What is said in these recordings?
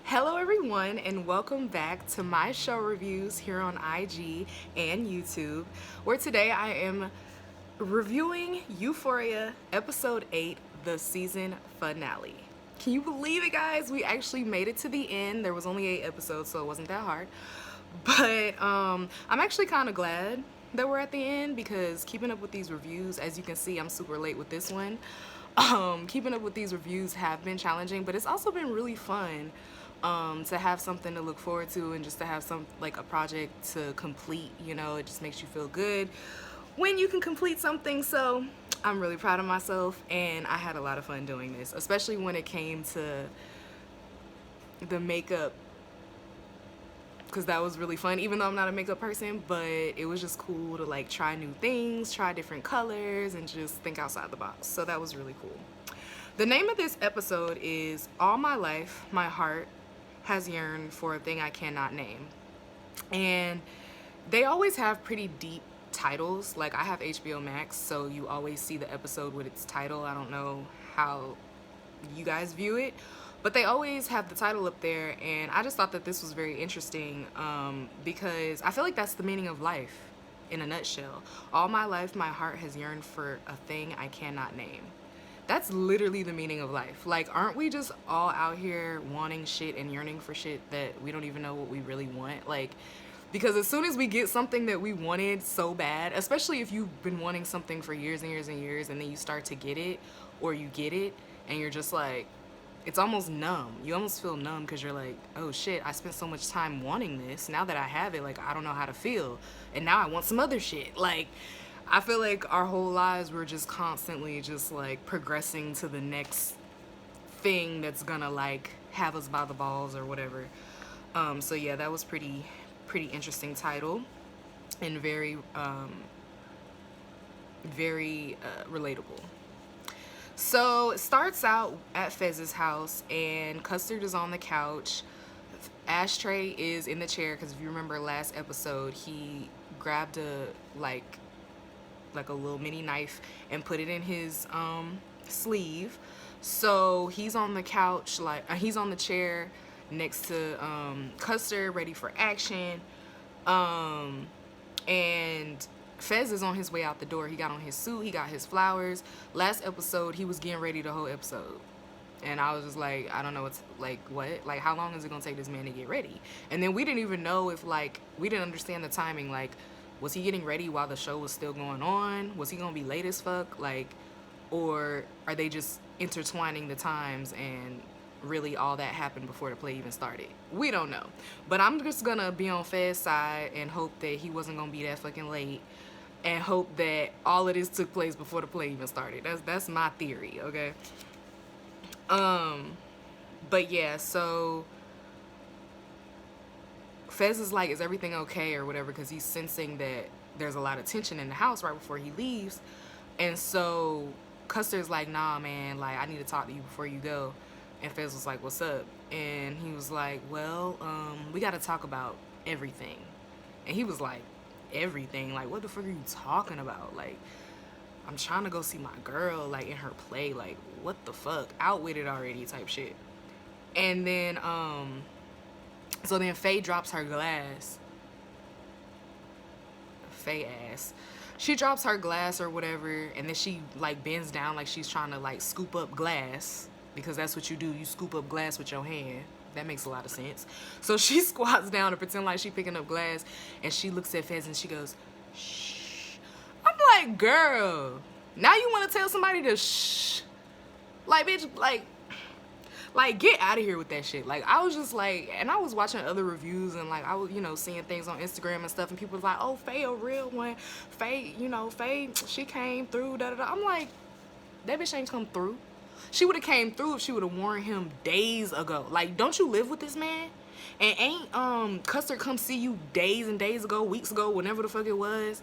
Hello, everyone, and welcome back to my show reviews here on IG and YouTube, where today I am reviewing Euphoria Episode 8, the season finale. Can you believe it, guys? We actually made it to the end. There was only 8 episodes, so it wasn't that hard. But I'm actually kind of glad that we're at the end because keeping up with these reviews, as you can see, I'm super late with this one. Keeping up with these reviews have been challenging, but it's also been really fun to have something to look forward to and just to have some like a project to complete. It just makes you feel good when you can complete something. So I'm really proud of myself, and I had a lot of fun doing this, especially when it came to the makeup, because that was really fun, even though I'm not a makeup person. But it was just cool to like try new things, try different colors, and just think outside the box. So that was really cool. The name of this episode is All My Life My Heart Has Yearned for a Thing I Cannot Name. And they always have pretty deep titles. Like, I have HBO Max, so you always see the episode with its title. I don't know how you guys view it, but they always have the title up there. And I just thought that this was very interesting because I feel like that's the meaning of life in a nutshell. All my life my heart has yearned for a thing I cannot name. That's literally the meaning of life. Like, aren't we just all out here wanting shit and yearning for shit that we don't even know what we really want? Like, because as soon as we get something that we wanted so bad, especially if you've been wanting something for years and years and years, and then you start to get it, or you get it, and you're just like, it's almost numb. You almost feel numb because you're like, oh shit, I spent so much time wanting this. Now that I have it, like, I don't know how to feel. And now I want some other shit. Like, I feel like our whole lives we're just constantly just like progressing to the next thing that's gonna like have us by the balls or whatever. So yeah, that was pretty interesting title, and very relatable. So it starts out at Fez's house, and Custard is on the couch. Ashtray is in the chair because if you remember last episode, he grabbed a like a little mini knife and put it in his sleeve. So he's on the couch, like he's on the chair next to Custard, ready for action. And Fez is on his way out the door. He got on his suit, he got his flowers. Last episode, he was getting ready the whole episode. And I was just like, I don't know what's like, what? Like, how long is it gonna take this man to get ready? And then we didn't even know if we didn't understand the timing. Like, was he getting ready while the show was still going on? Was he gonna be late as fuck? Like, or are they just intertwining the times and really all that happened before the play even started? We don't know. But I'm just gonna be on Fez's side and hope that he wasn't gonna be that fucking late, and hope that all of this took place before the play even started. That's my theory, okay? But yeah, so Fez is like, is everything okay or whatever, because he's sensing that there's a lot of tension in the house right before he leaves. And so Custer's like, nah, man, like, I need to talk to you before you go. And Fez was like, what's up? And he was like, well, we got to talk about everything. And he was like, everything? Like, what the fuck are you talking about? Like, I'm trying to go see my girl, like, in her play. Like, what the fuck? Out with it already type shit. And then, so then Faye drops her glass. Faye ass. She drops her glass or whatever, and then she, like, bends down like she's trying to, like, scoop up glass. Because that's what you do. You scoop up glass with your hand. That makes a lot of sense. So she squats down to pretend like she's picking up glass, and she looks at Fez and she goes, shh. I'm like, girl, now you want to tell somebody to shh? Like, bitch, like, get out of here with that shit. Like, I was just like, and I was watching other reviews, and like, I was, seeing things on Instagram and stuff, and people was like, oh, Faye a real one. Faye, Faye, she came through, da da da. I'm like, that bitch ain't come through. She would have came through if she would have warned him days ago. Like, don't you live with this man? And ain't Custer come see you days and days ago, weeks ago, whenever the fuck it was,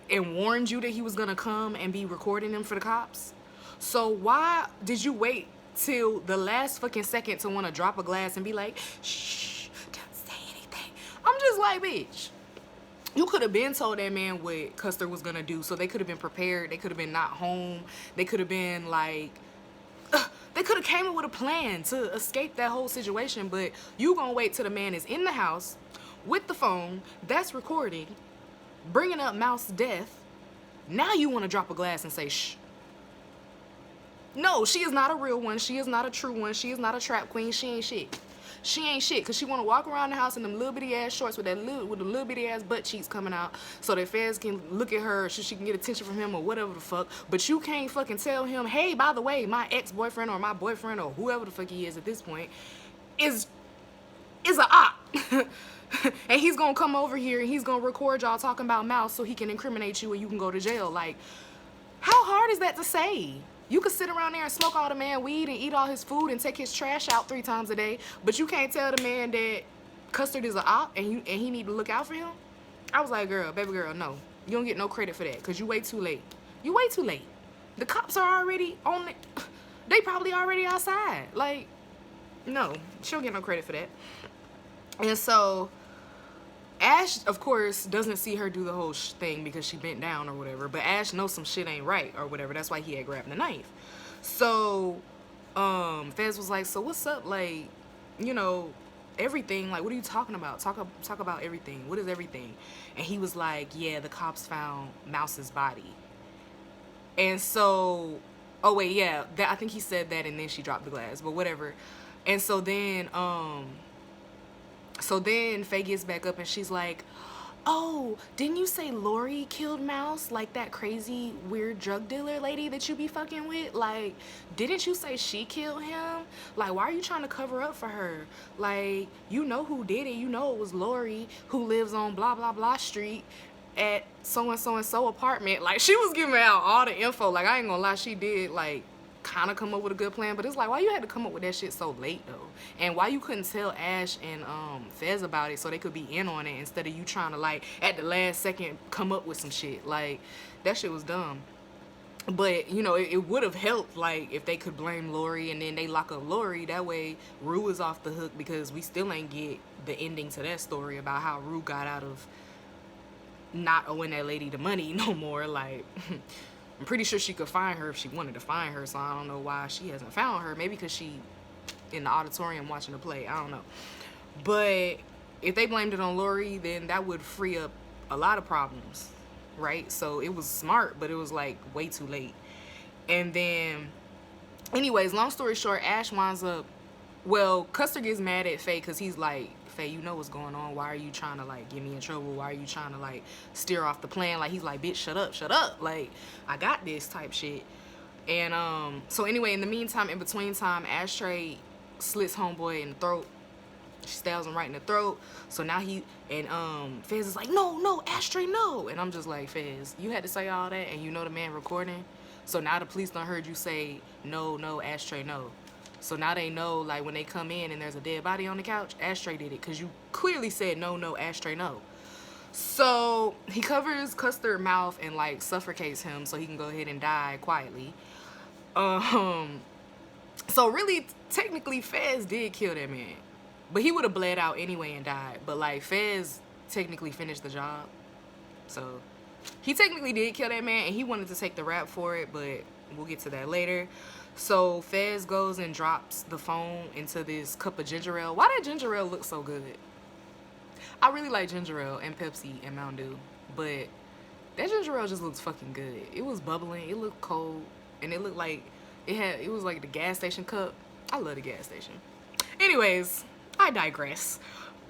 and warned you that he was gonna come and be recording him for the cops? So why did you wait till the last fucking second to want to drop a glass and be like, shh, don't say anything? I'm just like, bitch, you could have been told that man what Custer was gonna do, so they could have been prepared. They could have been not home. They could have been like, They could have came up with a plan to escape that whole situation, but you gonna wait till the man is in the house with the phone that's recording, bringing up Mouse's death. Now you want to drop a glass and say, shh. No, she is not a real one. She is not a true one. She is not a trap queen. She ain't shit. She ain't shit because she want to walk around the house in them little bitty ass shorts with the little bitty ass butt cheeks coming out so that fans can look at her so she can get attention from him or whatever the fuck. But you can't fucking tell him, hey, by the way, my ex-boyfriend or my boyfriend or whoever the fuck he is at this point is a op. And he's gonna come over here and he's gonna record y'all talking about Mouse so he can incriminate you and you can go to jail. Like, how hard is that to say? You could sit around there and smoke all the man weed and eat all his food and take his trash out 3 times a day, but you can't tell the man that Custard is a op and he need to look out for him? I was like, girl, baby girl, no. You don't get no credit for that because you way too late. You way too late. The cops are already on it. They probably already outside. Like, no, she don't get no credit for that. And so Ash, of course, doesn't see her do the whole thing because she bent down or whatever. But Ash knows some shit ain't right or whatever. That's why he had grabbed the knife. So, Fez was like, so what's up? Like, you know, everything. Like, what are you talking about? Talk about everything. What is everything? And he was like, yeah, the cops found Mouse's body. And so, oh wait, yeah, I think he said that and then she dropped the glass. But whatever. And so then, Faye gets back up and she's like, oh, didn't you say Lori killed Mouse? Like that crazy, weird drug dealer lady that you be fucking with? Like, didn't you say she killed him? Like, why are you trying to cover up for her? Like, you know who did it. You know it was Lori who lives on blah, blah, blah street at so-and-so apartment. Like, she was giving out all the info. Like, I ain't gonna lie, she did, like, kind of come up with a good plan, but it's like, why you had to come up with that shit so late though? And why you couldn't tell Ash and Fez about it so they could be in on it instead of you trying to, like, at the last second come up with some shit? Like, that shit was dumb. But, you know, it would have helped, like, if they could blame Lori and then they lock up Lori. That way Rue is off the hook because we still ain't get the ending to that story about how Rue got out of not owing that lady the money no more. Like, I'm pretty sure she could find her if she wanted to find her, so I don't know why she hasn't found her. Maybe because she in the auditorium watching the play. I don't know. But if they blamed it on Lori, then that would free up a lot of problems, right? So it was smart, but it was, like, way too late. And then, anyways, long story short, Ash winds up, well, Custer gets mad at Faye because he's like, Faye, you know what's going on. Why are you trying to, like, get me in trouble? Why are you trying to, like, steer off the plan? Like, he's like, bitch, shut up. Like, I got this type shit. And, so anyway, in the meantime, in between time, Ashtray slits homeboy in the throat. She stabs him right in the throat. So now Fez is like, no, Ashtray, no. And I'm just like, Fez, you had to say all that and you know the man recording? So now the police done heard you say, no, Ashtray, no. So now they know, like, when they come in and there's a dead body on the couch, Ashtray did it because you clearly said no, Ashtray, no. So he covers Custer's mouth and, like, suffocates him so he can go ahead and die quietly. So really, technically, Fez did kill that man. But he would have bled out anyway and died. But, like, Fez technically finished the job. So he technically did kill that man and he wanted to take the rap for it, but we'll get to that later. So Fez goes and drops the phone into this cup of ginger ale. Why did ginger ale look so good? I really like ginger ale and Pepsi and Mountain Dew, but that ginger ale just looks fucking good. It was bubbling, it looked cold, and it looked like it was like the gas station cup. I love the gas station. Anyways, I digress.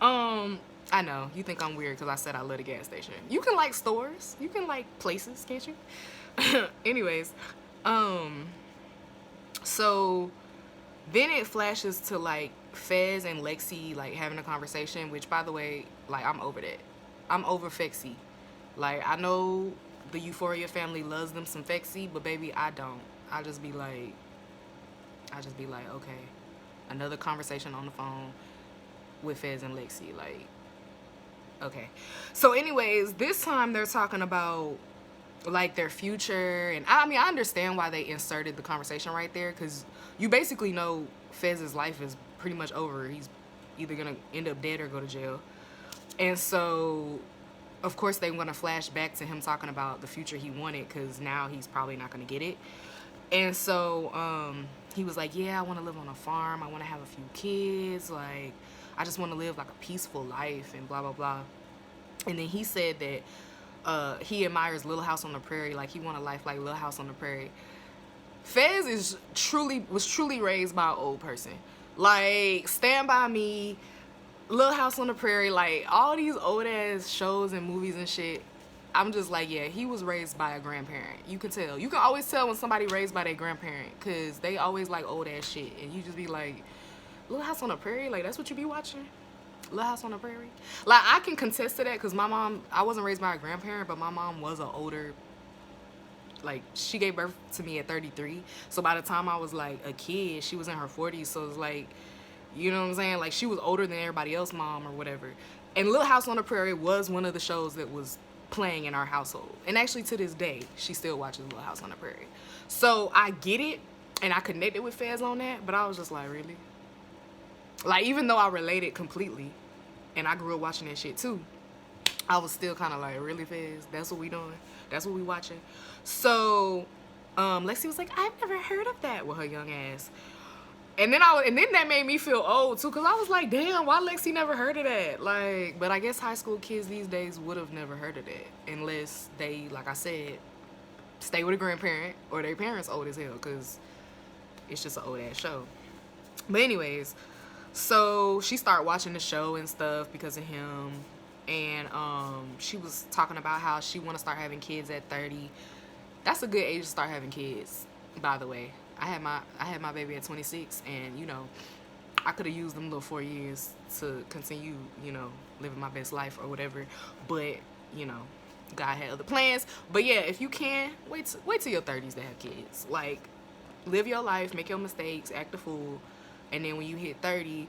I know, you think I'm weird because I said I love the gas station. You can like stores, you can like places, can't you? Anyways, so then it flashes to, like, Fez and Lexi, like, having a conversation, which, by the way, like, I'm over that. I'm over Fexy. Like, I know the Euphoria family loves them some Fexy, but baby, I don't. I just be like, okay, another conversation on the phone with Fez and Lexi, like, okay. So anyways, this time they're talking about, like, their future, and I mean, I understand why they inserted the conversation right there, because you basically know Fez's life is pretty much over. He's either gonna end up dead or go to jail. And so, of course, they want to flash back to him talking about the future he wanted, because now he's probably not gonna get it. And so he was like, yeah, I want to live on a farm. I want to have a few kids. Like, I just want to live like a peaceful life and blah, blah, blah. And then he said that he admires Little House on the Prairie. Like, he want a life like Little House on the Prairie. Fez was truly raised by an old person. Like, Stand By Me, Little House on the Prairie, like, all these old-ass shows and movies and shit. I'm just like, yeah, he was raised by a grandparent. You can tell. You can always tell when somebody raised by their grandparent, because they always like old-ass shit. And you just be like, Little House on the Prairie? Like, that's what you be watching? Little House on the Prairie? Like, I can contest to that, because my mom, I wasn't raised by a grandparent, but my mom was an older, like, she gave birth to me at 33. So by the time I was, like, a kid, she was in her 40s. So it's like, you know what I'm saying? Like, she was older than everybody else's mom or whatever. And Little House on the Prairie was one of the shows that was playing in our household. And actually, to this day, she still watches Little House on the Prairie. So I get it, and I connected with Fez on that, but I was just like, really? Like, even though I related completely, and I grew up watching that shit too, I was still kind of like, really, Fez? That's what we doing? That's what we watching? So, Lexi was like, I've never heard of that, with her young ass. And then that made me feel old too, because I was like, damn, why Lexi never heard of that? Like, but I guess high school kids these days would have never heard of that, unless they, like I said, stay with a grandparent or their parents old as hell, because it's just an old ass show. But anyways, so she started watching the show and stuff because of him, and she was talking about how she want to start having kids at 30. That's a good age to start having kids, by the way. I had my baby at 26, and, you know, I could have used them little 4 years to continue, you know, living my best life or whatever. But, you know, God had other plans. But yeah, if you can, wait till your 30s to have kids. Like, live your life, make your mistakes, act a fool, and then when you hit 30,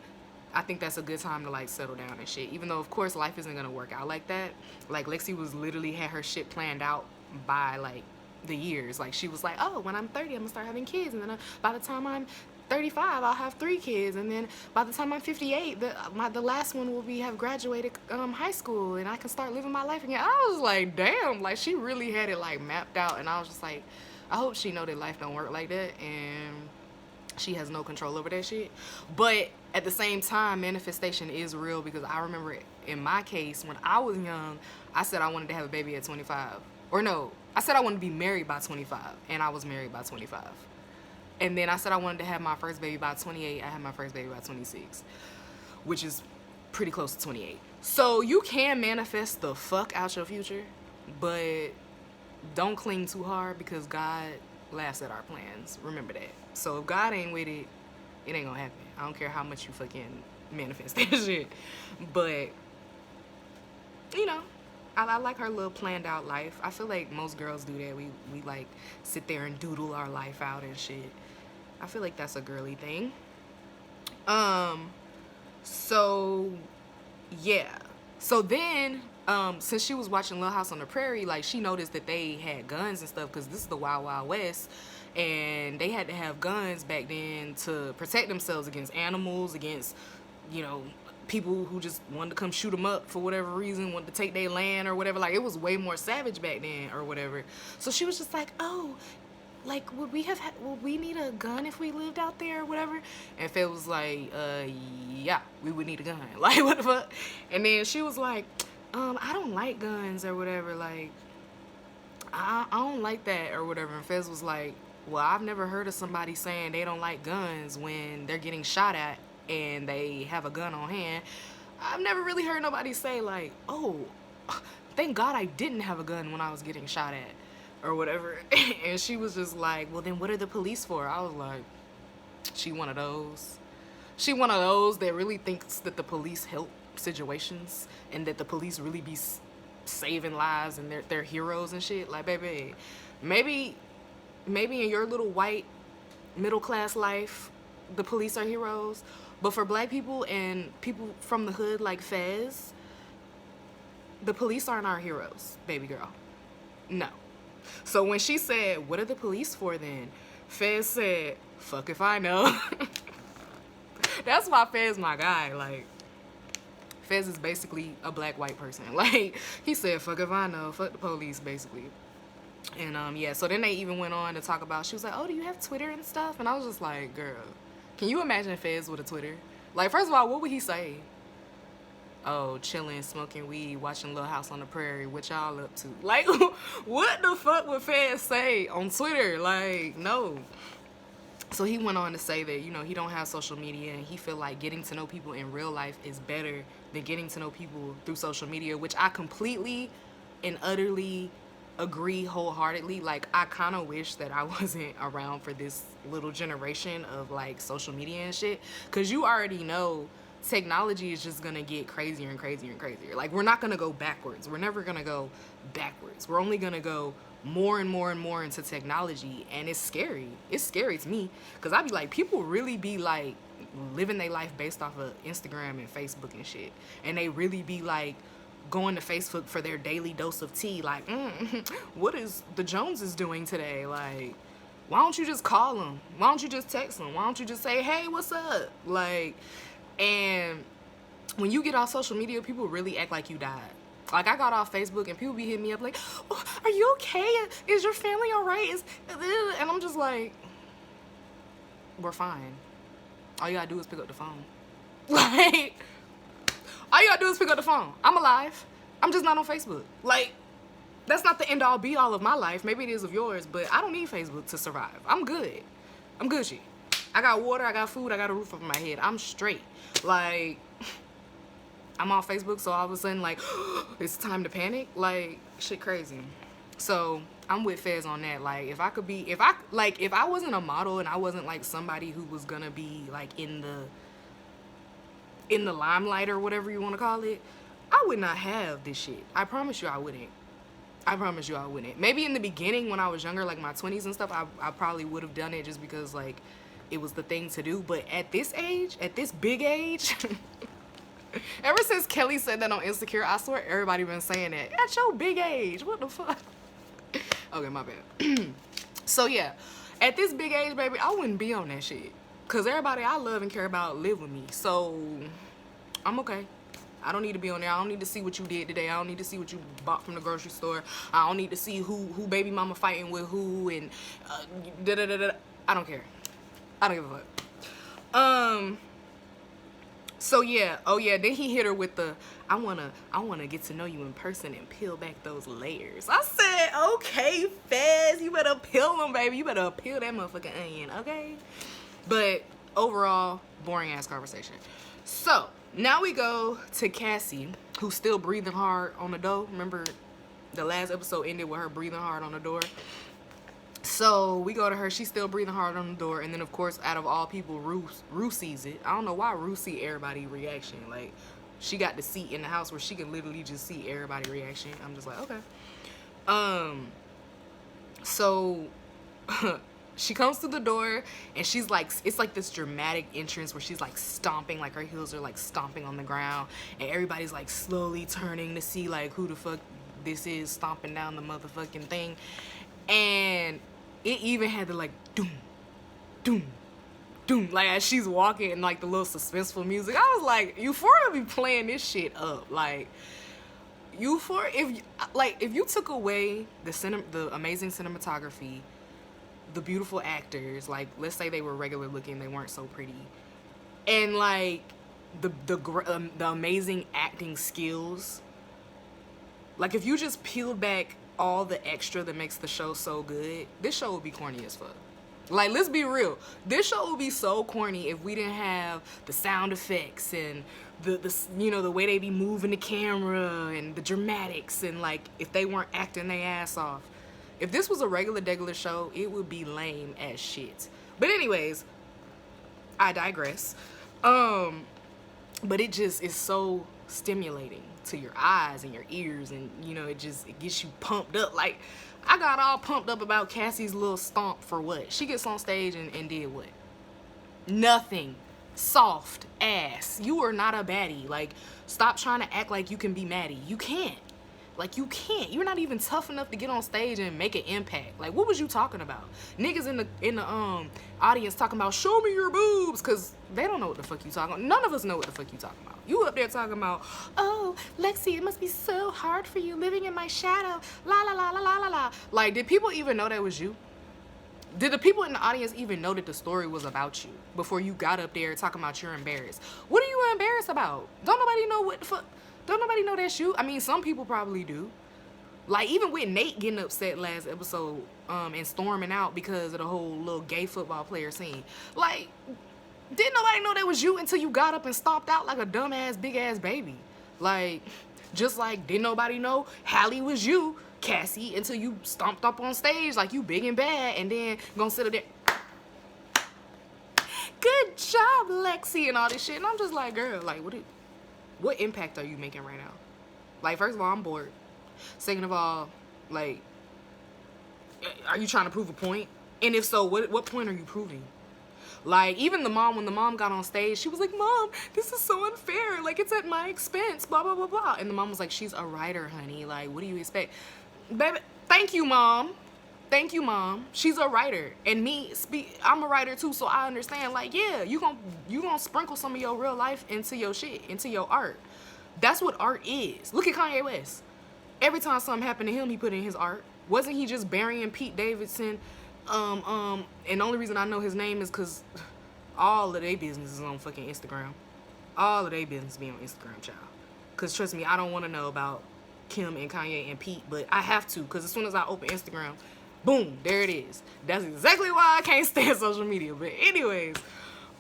I think that's a good time to, like, settle down and shit. Even though, of course, life isn't gonna work out like that. Like, Lexi was literally had her shit planned out by, like, the years. Like, she was like, oh, when I'm 30, I'm gonna start having kids, and then by the time I'm 35, I'll have 3 kids, and then by the time I'm 58, the last one will have graduated high school, and I can start living my life again. I was like, damn, like, she really had it, like, mapped out. And I was just like, I hope she know that life don't work like that, and she has no control over that shit. But at the same time, manifestation is real, because I remember in my case, when I was young, I said I wanted to have a baby at 25. Or no, I said I wanted to be married by 25, and I was married by 25. And then I said I wanted to have my first baby by 28. I had my first baby by 26, which is pretty close to 28. So you can manifest the fuck out your future, but don't cling too hard, because God laughs at our plans. Remember that. So if God ain't with it, it ain't gonna happen. I don't care how much you fucking manifest that shit. But, you know, I like her little planned out life. I feel like most girls do that. We like sit there and doodle our life out and shit. I feel like that's a girly thing. So yeah. So then, since she was watching Little House on the Prairie, like, she noticed that they had guns and stuff, because this is the Wild Wild West, and they had to have guns back then to protect themselves against animals, against, you know, people who just wanted to come shoot them up for whatever reason, wanted to take their land or whatever. Like, it was way more savage back then or whatever. So she was just like, oh, like, would we need a gun if we lived out there or whatever? And Phil was like, yeah, we would need a gun. Like, what the fuck? And then she was like, I don't like guns or whatever. Like, I don't like that or whatever. And Fez was like, well, I've never heard of somebody saying they don't like guns when they're getting shot at and they have a gun on hand. I've never really heard nobody say, like, oh, thank God I didn't have a gun when I was getting shot at or whatever. And she was just like, well, then what are the police for? I was like, she one of those. She one of those that really thinks that the police help situations and that the police really be saving lives and they're heroes and shit. Like, baby, maybe in your little white middle class life, the police are heroes, but for black people and people from the hood like Fez, the police aren't our heroes, baby girl. No. So when she said, what are the police for then? Fez said, fuck if I know. That's why Fez my guy. Like, Fez is basically a black white person. Like, he said, fuck if I know, fuck the police, basically. And yeah, so then they even went on to talk about, she was like, oh, do you have Twitter and stuff? And I was just like, girl, can you imagine Fez with a Twitter? Like, first of all, what would he say? Oh, chilling, smoking weed, watching Little House on the Prairie, what y'all up to? Like, what the fuck would Fez say on Twitter? Like, no. So he went on to say that, you know, he don't have social media and he feel like getting to know people in real life is better than getting to know people through social media, which I completely and utterly agree wholeheartedly. Like, I kind of wish that I wasn't around for this little generation of like social media and shit, because you already know technology is just gonna get crazier and crazier and crazier. Like, we're not gonna go backwards. We're never gonna go backwards. We're only gonna go more and more and more into technology, and it's scary. It's scary to me, because I be like, people really be like living their life based off of Instagram and Facebook and shit, and they really be like going to Facebook for their daily dose of tea. Like, what is the Joneses doing today? Like, why don't you just call them? Why don't you just text them? Why don't you just say, hey, what's up? Like, and when you get off social media, people really act like you died. Like, I got off Facebook and people be hitting me up like, oh, are you okay? Is your family all right? And I'm just like, we're fine. All you gotta do is pick up the phone. Like, all you gotta do is pick up the phone. I'm alive. I'm just not on Facebook. Like, that's not the end all be all of my life. Maybe it is of yours, but I don't need Facebook to survive. I'm good. I'm Gucci. I got water, I got food, I got a roof over my head. I'm straight. Like, I'm on Facebook, so all of a sudden, like, it's time to panic. Like, shit crazy. So I'm with Fez on that. Like, if I wasn't a model and I wasn't like somebody who was gonna be like in the limelight or whatever you want to call it, I would not have this shit. I promise you I wouldn't. I promise you I wouldn't. Maybe in the beginning when I was younger, like my 20s and stuff, I probably would have done it just because like it was the thing to do. But at this age, at this big age, ever since Kelly said that on Insecure, I swear everybody been saying that. At your big age, what the fuck? Okay, my bad. So yeah, at this big age, baby, I wouldn't be on that shit. Cause everybody I love and care about live with me. So I'm okay. I don't need to be on there. I don't need to see what you did today. I don't need to see what you bought from the grocery store. I don't need to see who baby mama fighting with who and da-da-da-da. I don't care. I don't give a fuck. So yeah, oh yeah, then he hit her with the I wanna get to know you in person and peel back those layers. I said, okay, Fez, you better peel them, baby. You better peel that motherfucking onion, okay? But overall, boring ass conversation. So now we go to Cassie, who's still breathing hard on the door. Remember the last episode ended with her breathing hard on the door. So we go to her, she's still breathing hard on the door, and then of course, out of all people, Rue sees it. I don't know why Rue see everybody's reaction. Like, she got the seat in the house where she can literally just see everybody's reaction. I'm just like, okay. So she comes through the door and she's like, it's like this dramatic entrance where she's like stomping, like her heels are like stomping on the ground, and everybody's like slowly turning to see like who the fuck this is stomping down the motherfucking thing. And it even had the like doom, doom, doom, like as she's walking and like the little suspenseful music. I was like, Euphoria be playing this shit up. Like, Euphoria, if you took away the amazing cinematography, the beautiful actors, like let's say they were regular looking, they weren't so pretty, and like the amazing acting skills, like if you just peeled back all the extra that makes the show so good, this show would be corny as fuck. Like, let's be real. This show would be so corny if we didn't have the sound effects and the you know, the way they be moving the camera and the dramatics, and like if they weren't acting their ass off. If this was a regular show, it would be lame as shit. But anyways, I digress. But it just is so stimulating to your eyes and your ears, and you know, it gets you pumped up. Like, I got all pumped up about Cassie's little stomp for what? She gets on stage and did what? Nothing. Soft ass. You are not a baddie. Like, stop trying to act like you can be Maddie. You can't. Like, you can't. You're not even tough enough to get on stage and make an impact. Like, what was you talking about? Niggas in the audience talking about, show me your boobs, because they don't know what the fuck you talking about. None of us know what the fuck you talking about. You up there talking about, oh, Lexi, it must be so hard for you living in my shadow. La, la, la, la, la, la, la. Like, did people even know that was you? Did the people in the audience even know that the story was about you before you got up there talking about you're embarrassed? What are you embarrassed about? Don't nobody know what the fuck? Don't nobody know that's you? I mean, some people probably do. Like, even with Nate getting upset last episode and storming out because of the whole little gay football player scene. Like, didn't nobody know that was you until you got up and stomped out like a dumbass, big-ass baby. Like, just like, didn't nobody know Hallie was you, Cassie, until you stomped up on stage like you big and bad and then gonna sit up there. Good job, Lexi, and all this shit. And I'm just like, girl, like, what impact are you making right now? Like, first of all, I'm bored. Second of all, like, are you trying to prove a point? And if so, what point are you proving? Like, even the mom, when the mom got on stage, she was like, Mom, this is so unfair. Like, it's at my expense, blah, blah, blah, blah. And the mom was like, she's a writer, honey. Like, what do you expect? Baby, thank you, Mom. Thank you, Mom. She's a writer. And I'm a writer, too, so I understand. Like, yeah, you gonna sprinkle some of your real life into your shit, into your art. That's what art is. Look at Kanye West. Every time something happened to him, he put in his art. Wasn't he just burying Pete Davidson? And the only reason I know his name is because all of their business is on fucking Instagram. All of their business be on Instagram, child. Because trust me, I don't want to know about Kim and Kanye and Pete, but I have to, because as soon as I open Instagram, boom, there it is. That's exactly why I can't stand social media. But anyways,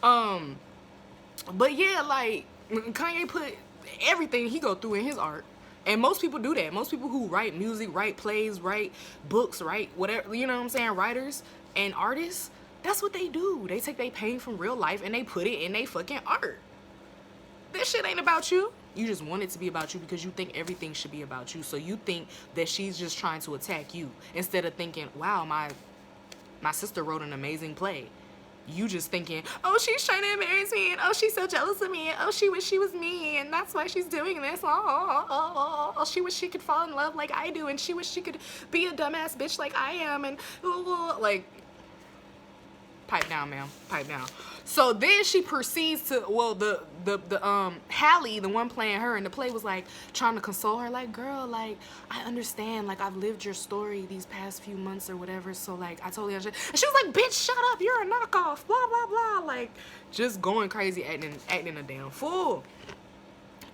but yeah, like, Kanye put everything he go through in his art. And most people do that. Most people who write music, write plays, write books, write whatever, you know what I'm saying, writers and artists, that's what they do. They take their pain from real life and they put it in their fucking art. This shit ain't about you. You just want it to be about you because you think everything should be about you. So you think that she's just trying to attack you instead of thinking, wow, my sister wrote an amazing play. You just thinking, oh, she's trying to embarrass me, and oh, she's so jealous of me, and oh, she wish she was me, and that's why she's doing this. Oh, she wish she could fall in love like I do, and she wish she could be a dumbass bitch like I am, and like, pipe down, ma'am, pipe down. So then she proceeds to, well, the Hallie, the one playing her in the play, was like trying to console her, like, girl, like, I understand, like, I've lived your story these past few months or whatever, so like, I totally understand. And she was like, bitch, shut up, you're a knockoff, blah, blah, blah, like, just going crazy, acting a damn fool.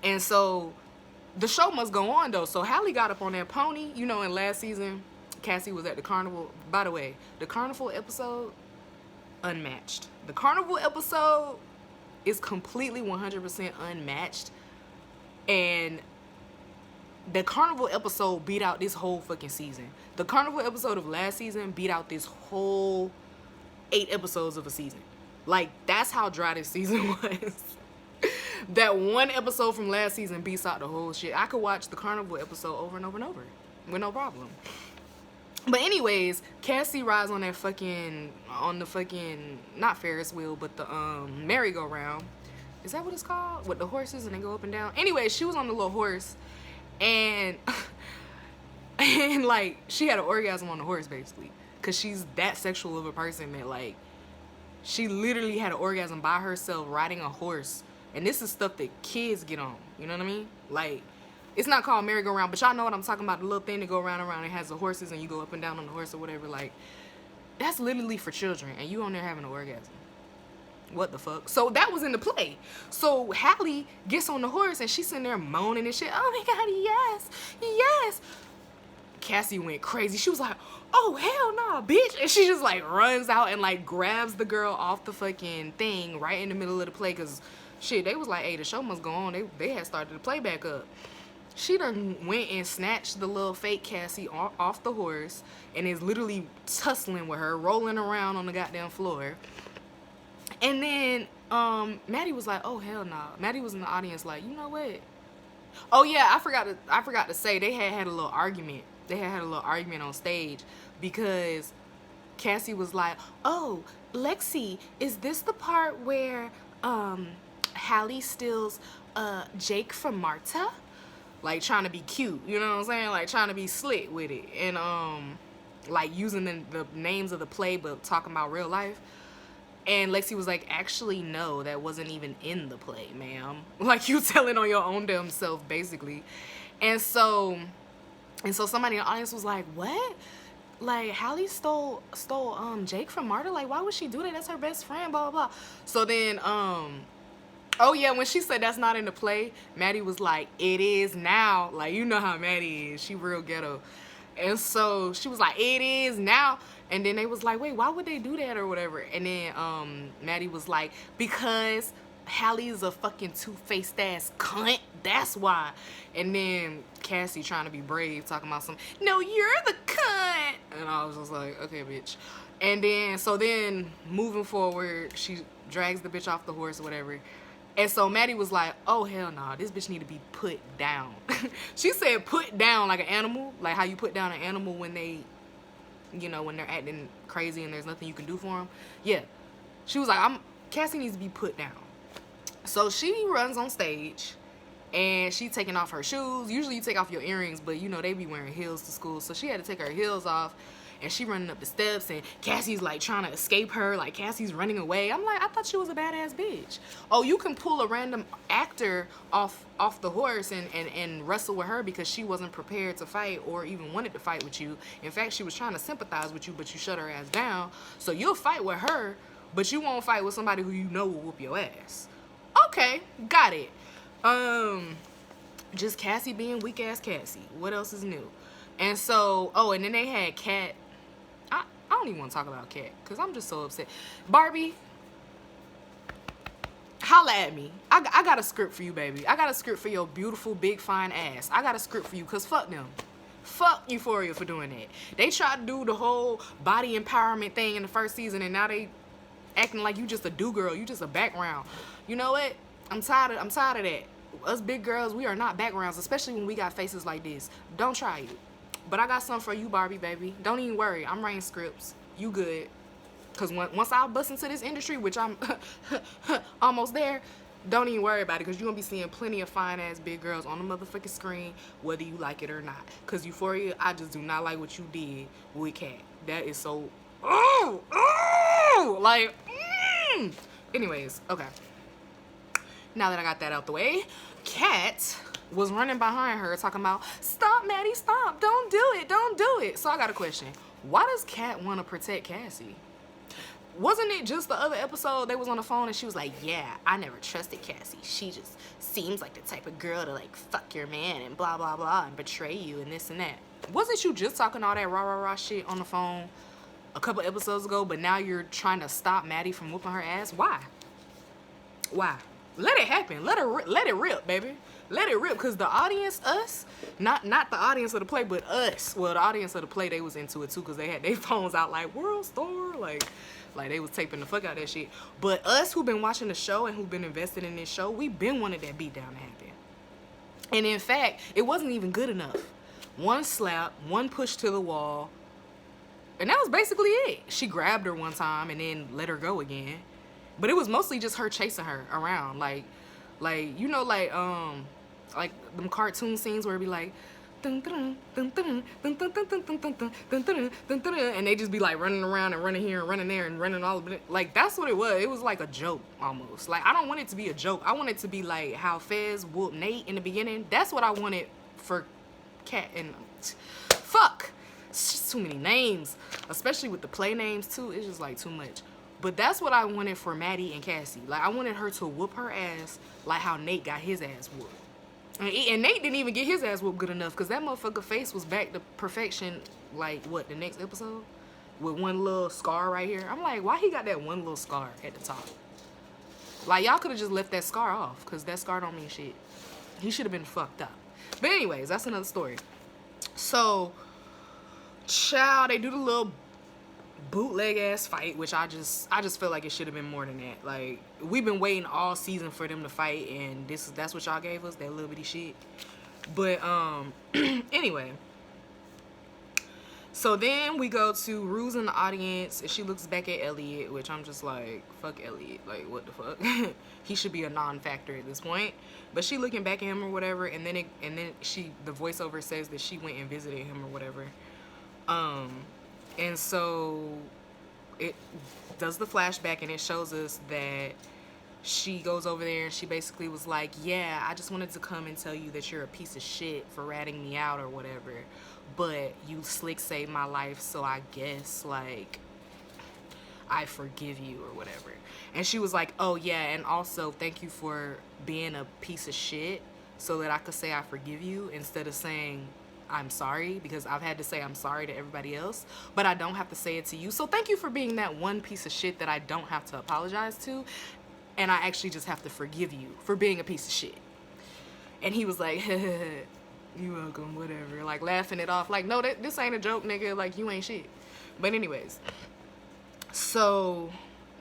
And so the show must go on, though. So Hallie got up on that pony, you know, in last season, Cassie was at the carnival. By the way, the carnival episode, unmatched. The carnival episode is completely 100% unmatched, and the carnival episode beat out this whole fucking season. The carnival episode of last season beat out this whole 8 episodes of a season. Like, that's how dry this season was. That one episode from last season beats out the whole shit. I could watch the carnival episode over and over and over with no problem. But anyways, Cassie rides on that fucking, not Ferris wheel, but the merry-go-round. Is that what it's called? With the horses and they go up and down. Anyway, she was on the little horse, and like, she had an orgasm on the horse, basically. Because she's that sexual of a person that, like, she literally had an orgasm by herself riding a horse. And this is stuff that kids get on. You know what I mean? Like, it's not called merry-go-round, but y'all know what I'm talking about. The little thing that go round and round. It has the horses and you go up and down on the horse or whatever. Like, that's literally for children. And you on there having an orgasm. What the fuck? So that was in the play. So Hallie gets on the horse and she's sitting there moaning and shit. Oh my God, yes, yes. Cassie went crazy. She was like, oh, hell no, bitch. And she just like runs out and like grabs the girl off the fucking thing right in the middle of the play. Because shit, they was like, hey, the show must go on. They had started to play back up. She done went and snatched the little fake Cassie off the horse and is literally tussling with her, rolling around on the goddamn floor. And then Maddie was like, oh, hell no. Maddie was in the audience like, you know what? Oh, yeah, I forgot to say they had a little argument. They had a little argument on stage because Cassie was like, oh, Lexi, is this the part where Hallie steals Jake from Marta? like trying to be cute, you know what I'm saying? Like trying to be slick with it. And like using the names of the play but talking about real life. And Lexi was like, actually, no, that wasn't even in the play, ma'am. Like, you telling on your own damn self, basically. And so somebody in the audience was like, what? Like, Hallie stole Jake from Marta? Like, why would she do that? That's her best friend, blah, blah, blah. So then, oh yeah, when she said that's not in the play, Maddie was like, it is now. Like, you know how Maddie is. She real ghetto. And so she was like, it is now. And then they was like, wait, why would they do that or whatever? And then Maddie was like, because Hallie is a fucking two-faced ass cunt. That's why. And then Cassie trying to be brave, talking about some, no, you're the cunt. And I was just like, okay, bitch. And then, so then moving forward, she drags the bitch off the horse or whatever. And so Maddie was like, oh, hell nah, this bitch need to be put down. She said put down like an animal, like how you put down an animal when they, you know, when they're acting crazy and there's nothing you can do for them. Yeah. She was like, Cassie needs to be put down. So she runs on stage and she taking off her shoes. Usually you take off your earrings, but you know, they be wearing heels to school. So she had to take her heels off. And she running up the steps and Cassie's like trying to escape her. Like Cassie's running away. I'm like, I thought she was a badass bitch. Oh, you can pull a random actor off the horse and wrestle with her because she wasn't prepared to fight or even wanted to fight with you. In fact, she was trying to sympathize with you, but you shut her ass down. So you'll fight with her, but you won't fight with somebody who you know will whoop your ass. Okay, got it. Just Cassie being weak ass Cassie. What else is new? And so, oh, and then they had Kat. I don't even want to talk about Kat because I'm just so upset. Barbie, holla at me. I got a script for you, baby. I got a script for your beautiful, big, fine ass. I got a script for you because fuck them. Fuck Euphoria for doing that. They tried to do the whole body empowerment thing in the first season and now they acting like you just a do-girl. You just a background. You know what? I'm tired of that. Us big girls, we are not backgrounds, especially when we got faces like this. Don't try it. But I got something for you, Barbie, baby. Don't even worry. I'm writing scripts. You good. Because once I bust into this industry, which I'm almost there, don't even worry about it. Because you're going to be seeing plenty of fine-ass big girls on the motherfucking screen, whether you like it or not. Because Euphoria, I just do not like what you did with Kat. That is so... Oh! Like... Anyways, okay. Now that I got that out the way, Kat was running behind her talking about, stop, Maddie, stop, don't do it. So I got a question. Why does Kat want to protect Cassie? Wasn't it just the other episode they was on the phone and she was like, yeah, I never trusted Cassie. She just seems like the type of girl to like fuck your man and blah, blah, blah and betray you and this and that. Wasn't you just talking all that rah shit on the phone a couple episodes ago, but now you're trying to stop Maddie from whooping her ass? Why? Let it happen. Let it rip, baby. Let it rip, because the audience, us, not the audience of the play, but us. Well, the audience of the play, they was into it too, because they had their phones out like, World Star, like they was taping the fuck out of that shit. But us who been watching the show and who been invested in this show, we been wanted that beat down to happen. And in fact, it wasn't even good enough. One slap, one push to the wall, and that was basically it. She grabbed her one time and then let her go again. But it was mostly just her chasing her around, like you know, like them cartoon scenes where it be like, dun, dun, dun, dun, dun, dun, dun, dun, dun, dun, dun, dun, dun, dun, dun, and they just be like running around and running here and running there and running all of it. Like that's what it was. It was like a joke almost. Like I don't want it to be a joke. I want it to be like how Fez whooped Nate in the beginning. That's what I wanted for Kat and fuck. It's just too many names, especially with the play names too. It's just like too much. But that's what I wanted for Maddie and Cassie. Like, I wanted her to whoop her ass like how Nate got his ass whooped. And Nate didn't even get his ass whooped good enough because that motherfucker face was back to perfection, like, what, the next episode? With one little scar right here. I'm like, why he got that one little scar at the top? Like, y'all could have just left that scar off because that scar don't mean shit. He should have been fucked up. But anyways, that's another story. So, child, they do the little bootleg ass fight, which I just feel like it should have been more than that. Like, we've been waiting all season for them to fight, and that's what y'all gave us, that little bitty shit. But anyway, So then we go to Rue's in the audience, and she looks back at Elliot, which I'm just like, fuck Elliot. Like, what the fuck? He should be a non-factor at this point. But she looking back at him or whatever, and then the voiceover says that she went and visited him or whatever. And so it does the flashback, and it shows us that she goes over there and she basically was like, yeah, I just wanted to come and tell you that you're a piece of shit for ratting me out or whatever, but you slick saved my life, so I guess, like, I forgive you or whatever. And she was like, oh yeah, and also thank you for being a piece of shit so that I could say I forgive you instead of saying I'm sorry, because I've had to say I'm sorry to everybody else, but I don't have to say it to you. So thank you for being that one piece of shit that I don't have to apologize to, and I actually just have to forgive you for being a piece of shit. And he was like, you welcome, whatever. Like, laughing it off. Like, no, this ain't a joke, nigga. Like, you ain't shit. But anyways. So,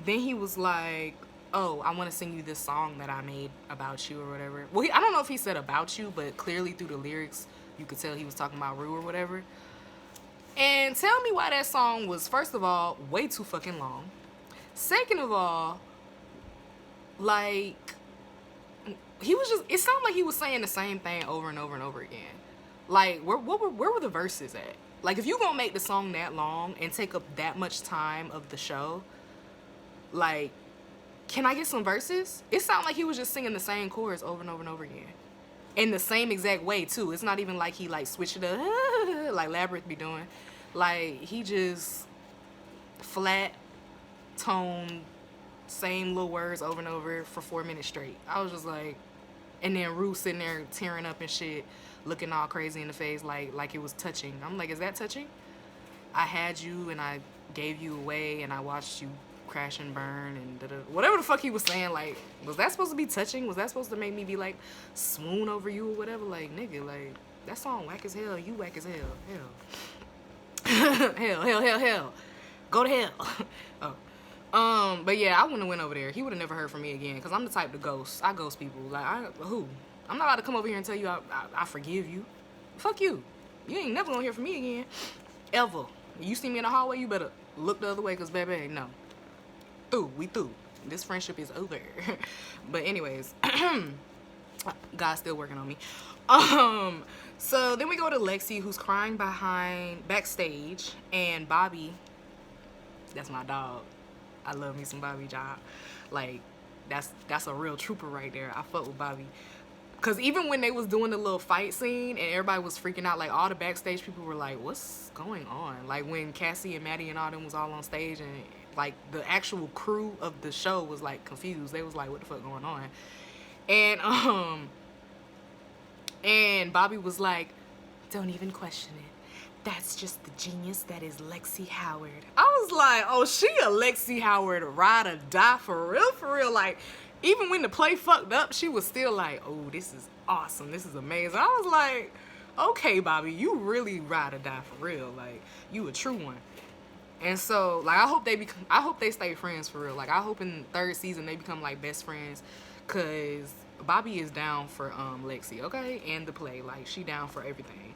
then he was like, oh, I want to sing you this song that I made about you or whatever. Well, I don't know if he said about you, but clearly through the lyrics, you could tell he was talking about Rue or whatever. And tell me why that song was, first of all, way too fucking long. Second of all, like, he was just, it sounded like he was saying the same thing over and over and over again. Like, where were the verses at? Like, if you gonna make the song that long and take up that much time of the show, like, can I get some verses? It sounded like he was just singing the same chords over and over and over again. In the same exact way, too. It's not even like he, like, switched it up, like Labyrinth be doing. Like, he just flat tone, same little words over and over for 4 minutes straight. I was just like, and then Rue sitting there tearing up and shit, looking all crazy in the face, like it was touching. I'm like, is that touching? I had you and I gave you away and I watched you crash and burn and whatever the fuck he was saying. Like, was that supposed to be touching? Was that supposed to make me be like swoon over you or whatever? Like, nigga, like, that song whack as hell. You whack as hell. Hell. Go to hell. Oh. But yeah, I wouldn't have went over there. He would have never heard from me again, because I'm the type to ghost. I ghost people. Like, I'm not about to come over here and tell you I forgive you. Fuck you. You ain't never gonna hear from me again. Ever. You see me in the hallway, you better look the other way, because baby, no. We through. This friendship is over. But anyways, God's still working on me. So then we go to Lexi, who's crying backstage, and Bobby, that's my dog. I love me some Bobby Job. Like, that's a real trooper right there. I fuck with Bobby. Because even when they was doing the little fight scene and everybody was freaking out, like, all the backstage people were like, what's going on? Like, when Cassie and Maddie and all them was all on stage, and, like, the actual crew of the show was, like, confused. They was like, what the fuck going on? And Bobby was like, don't even question it. That's just the genius that is Lexi Howard. I was like, oh, she a Lexi Howard ride or die for real. Like, even when the play fucked up, she was still like, oh, this is awesome. This is amazing. I was like, okay, Bobby, you really ride or die for real. Like, you a true one. And so, like, I hope they stay friends for real. Like, I hope in the 3rd season they become, like, best friends, because Bobby is down for Lexi, okay? And the play. Like, she down for everything.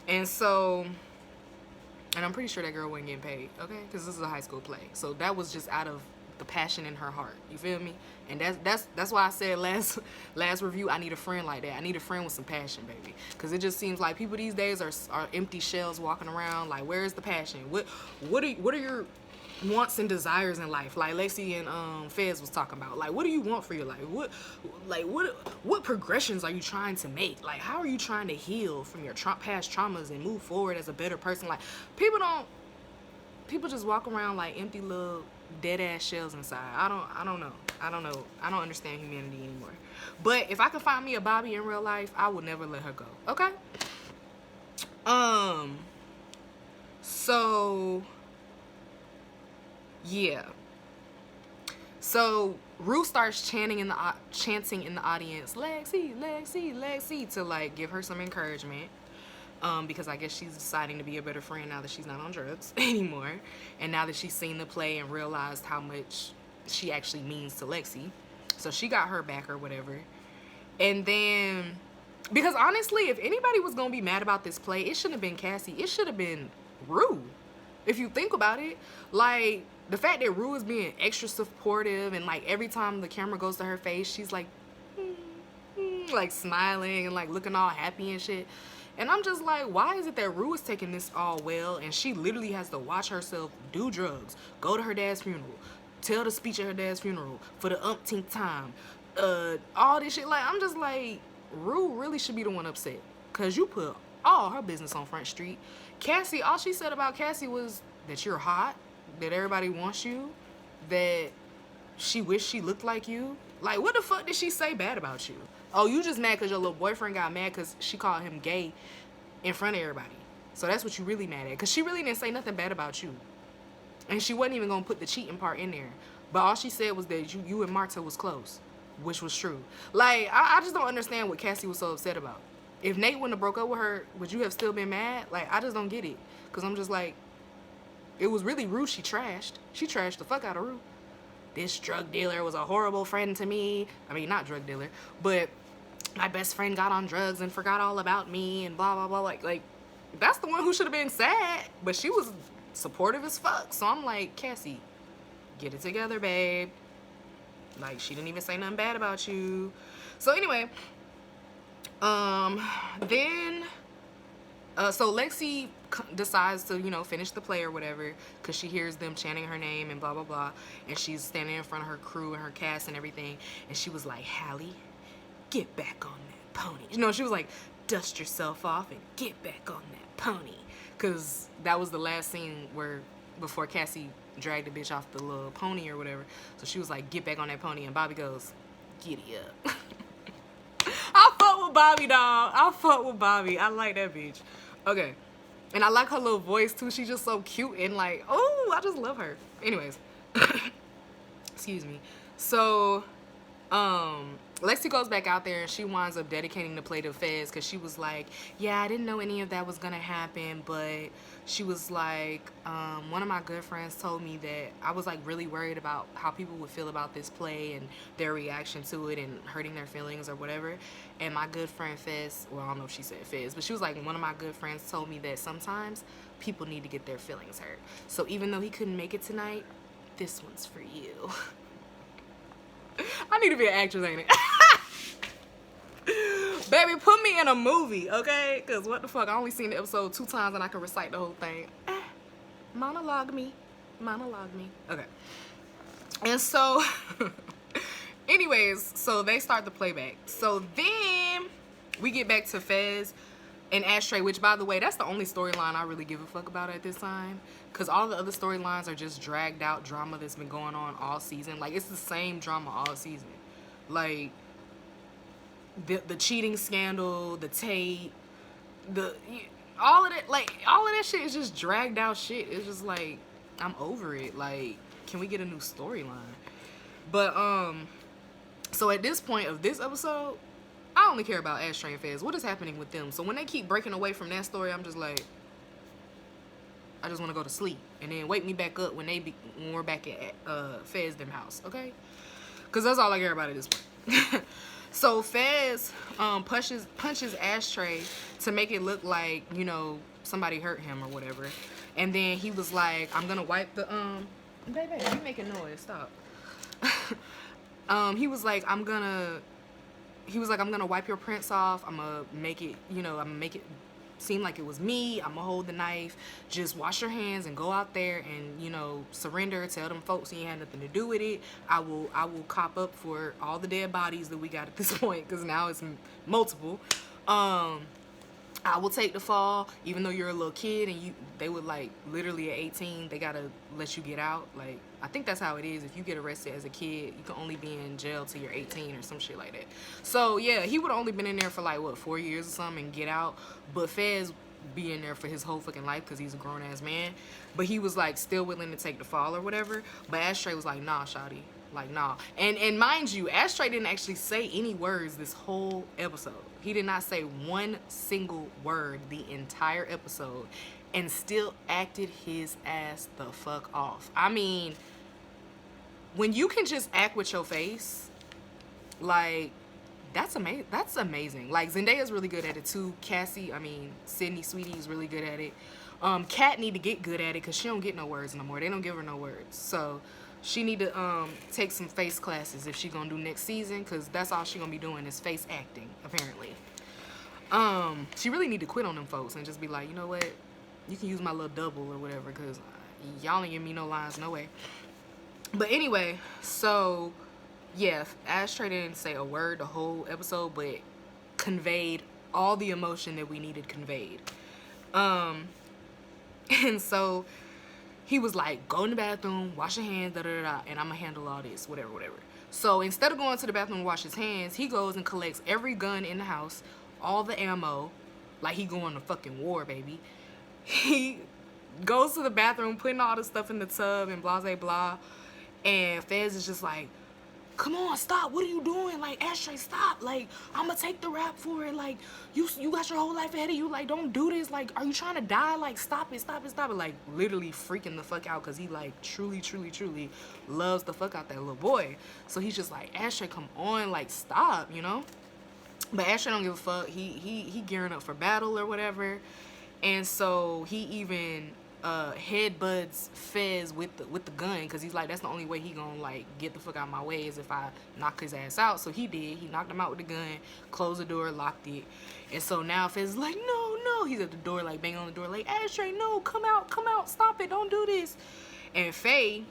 And so, and I'm pretty sure that girl wasn't getting paid, okay? Because this is a high school play. So that was just out of the passion in her heart. You feel me? And that's why I said last review, I need a friend like that. I need a friend with some passion, baby. Because it just seems like people these days are empty shells walking around. Like, where is the passion? What are your wants and desires in life? Like Lacey and Fez was talking about. Like, what do you want for your life? What progressions are you trying to make? Like, how are you trying to heal from your past traumas and move forward as a better person? Like, people just walk around like empty little dead ass shells inside. I don't know. I don't understand humanity anymore. But if I could find me a Bobby in real life, I would never let her go. Okay? So yeah. So Rue starts chanting in the audience, Lexi, to like give her some encouragement. Because I guess she's deciding to be a better friend now that she's not on drugs anymore. And now that she's seen the play and realized how much she actually means to Lexi. So she got her back or whatever. And then, because honestly, if anybody was going to be mad about this play, it shouldn't have been Cassie. It should have been Rue. If you think about it, like the fact that Rue is being extra supportive and like every time the camera goes to her face, she's like, like smiling and like looking all happy and shit. And I'm just like, why is it that Rue is taking this all well and she literally has to watch herself do drugs, go to her dad's funeral, tell the speech at her dad's funeral for the umpteenth time, all this shit. Like, I'm just like, Rue really should be the one upset because you put all her business on Front Street. Cassie, all she said about Cassie was that you're hot, that everybody wants you, that she wished she looked like you. Like, what the fuck did she say bad about you? Oh, you just mad because your little boyfriend got mad because she called him gay in front of everybody. So that's what you really mad at. Because she really didn't say nothing bad about you. And she wasn't even going to put the cheating part in there. But all she said was that you and Marta was close, which was true. Like, I just don't understand what Cassie was so upset about. If Nate wouldn't have broke up with her, would you have still been mad? Like, I just don't get it. Because I'm just like, it was really Rue she trashed. She trashed the fuck out of Rue. This drug dealer was a horrible friend to me. I mean, not drug dealer, but my best friend got on drugs and forgot all about me and blah, blah, blah. Like that's the one who should have been sad, but she was supportive as fuck. So I'm like, Cassie, get it together, babe. Like, she didn't even say nothing bad about you. So anyway, then so Lexi decides to, finish the play or whatever because she hears them chanting her name and blah, blah, blah. And she's standing in front of her crew and her cast and everything. And she was like, Hallie, get back on that pony. She was like, dust yourself off and get back on that pony. Because that was the last scene before Cassie dragged the bitch off the little pony or whatever. So she was like, get back on that pony. And Bobby goes, giddy up. I fuck with Bobby, dog. I fuck with Bobby. I like that bitch. Okay. And I like her little voice, too. She's just so cute and like, oh, I just love her. Anyways. Excuse me. So, Lexi goes back out there and she winds up dedicating the play to Fez because she was like, yeah, I didn't know any of that was gonna happen, but she was like, one of my good friends told me that I was like really worried about how people would feel about this play and their reaction to it and hurting their feelings or whatever. And my good friend Fez, well, I don't know if she said Fez, but she was like, one of my good friends told me that sometimes people need to get their feelings hurt. So even though he couldn't make it tonight, this one's for you. I need to be an actress, ain't it? Baby, put me in a movie, okay? Because what the fuck? I only seen the episode 2 times and I can recite the whole thing. Monologue me. Okay. And so, anyways, so they start the playback. So then we get back to Fez and Ashtray, which, by the way, that's the only storyline I really give a fuck about at this time. Because all the other storylines are just dragged out drama that's been going on all season. Like, it's the same drama all season. Like, the cheating scandal, the tape, all of that shit is just dragged out shit. It's just like, I'm over it. Like, can we get a new storyline? But, so at this point of this episode, I only care about Ashtray and Fez. What is happening with them? So when they keep breaking away from that story, I'm just like, I just want to go to sleep. And then wake me back up when we're back at Fez them house, okay? Because that's all I care about at this point. So Fez punches Ashtray to make it look like, somebody hurt him or whatever. And then he was like, I'm going to wipe the... Baby, you making noise. Stop. He was like, I'm gonna wipe your prints off. I'm gonna make it, I'm gonna make it seem like it was me. I'm gonna hold the knife. Just wash your hands and go out there and, surrender. Tell them folks you had nothing to do with it. I will cop up for all the dead bodies that we got at this point, because now it's multiple. I will take the fall, even though you're a little kid and they would like literally at 18, they gotta let you get out. Like, I think that's how it is. If you get arrested as a kid, you can only be in jail till you're 18 or some shit like that. So yeah, he would have only been in there for like, 4 years or something and get out. But Fez be in there for his whole fucking life because he's a grown ass man. But he was like still willing to take the fall or whatever. But Ashtray was like, nah, shawty. Like, nah. And mind you, Ashtray didn't actually say any words this whole episode. He did not say one single word the entire episode and still acted his ass the fuck off. I mean, when you can just act with your face, like, that's amazing. Like, Zendaya's really good at it too. Sydney Sweetie is really good at it. Kat need to get good at it because she don't get no words no more. They don't give her no words. So she need to take some face classes if she gonna do next season, because that's all she gonna be doing is face acting, apparently. She really need to quit on them folks and just be like, you know what? You can use my little double or whatever, because y'all ain't give me no lines, no way. But anyway, so yeah, Ashtray didn't say a word the whole episode, but conveyed all the emotion that we needed conveyed. And so he was like, go in the bathroom, wash your hands, da da da, and I'm gonna handle all this, whatever, whatever. So instead of going to the bathroom to wash his hands, he goes and collects every gun in the house, all the ammo, like he going to fucking war, baby. He goes to the bathroom, putting all the stuff in the tub and blah, blah, blah. And Fez is just like, come on, stop. What are you doing? Like, Ashtray, stop. Like, I'm going to take the rap for it. Like, you got your whole life ahead of you. Like, don't do this. Like, are you trying to die? Like, stop it, stop it, stop it. Like, literally freaking the fuck out because he, like, truly, truly, truly loves the fuck out that little boy. So he's just like, Ashtray, come on. Like, stop, you know? But Ashtray don't give a fuck. He gearing up for battle or whatever. And so he even headbutts Fez with the gun, because he's like, that's the only way he gonna like get the fuck out of my way is if I knock his ass out. So he did. He knocked him out with the gun, closed the door, locked it. And so now Fez is like, no, no. He's at the door, like banging on the door, like, Ashtray, no, come out, stop it, don't do this. And Faye,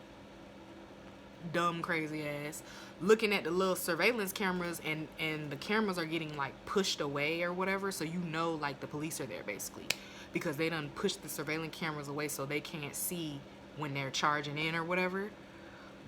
dumb crazy ass, looking at the little surveillance cameras, and the cameras are getting like pushed away or whatever, so you know like the police are there basically, because they done pushed the surveillance cameras away so they can't see when they're charging in or whatever.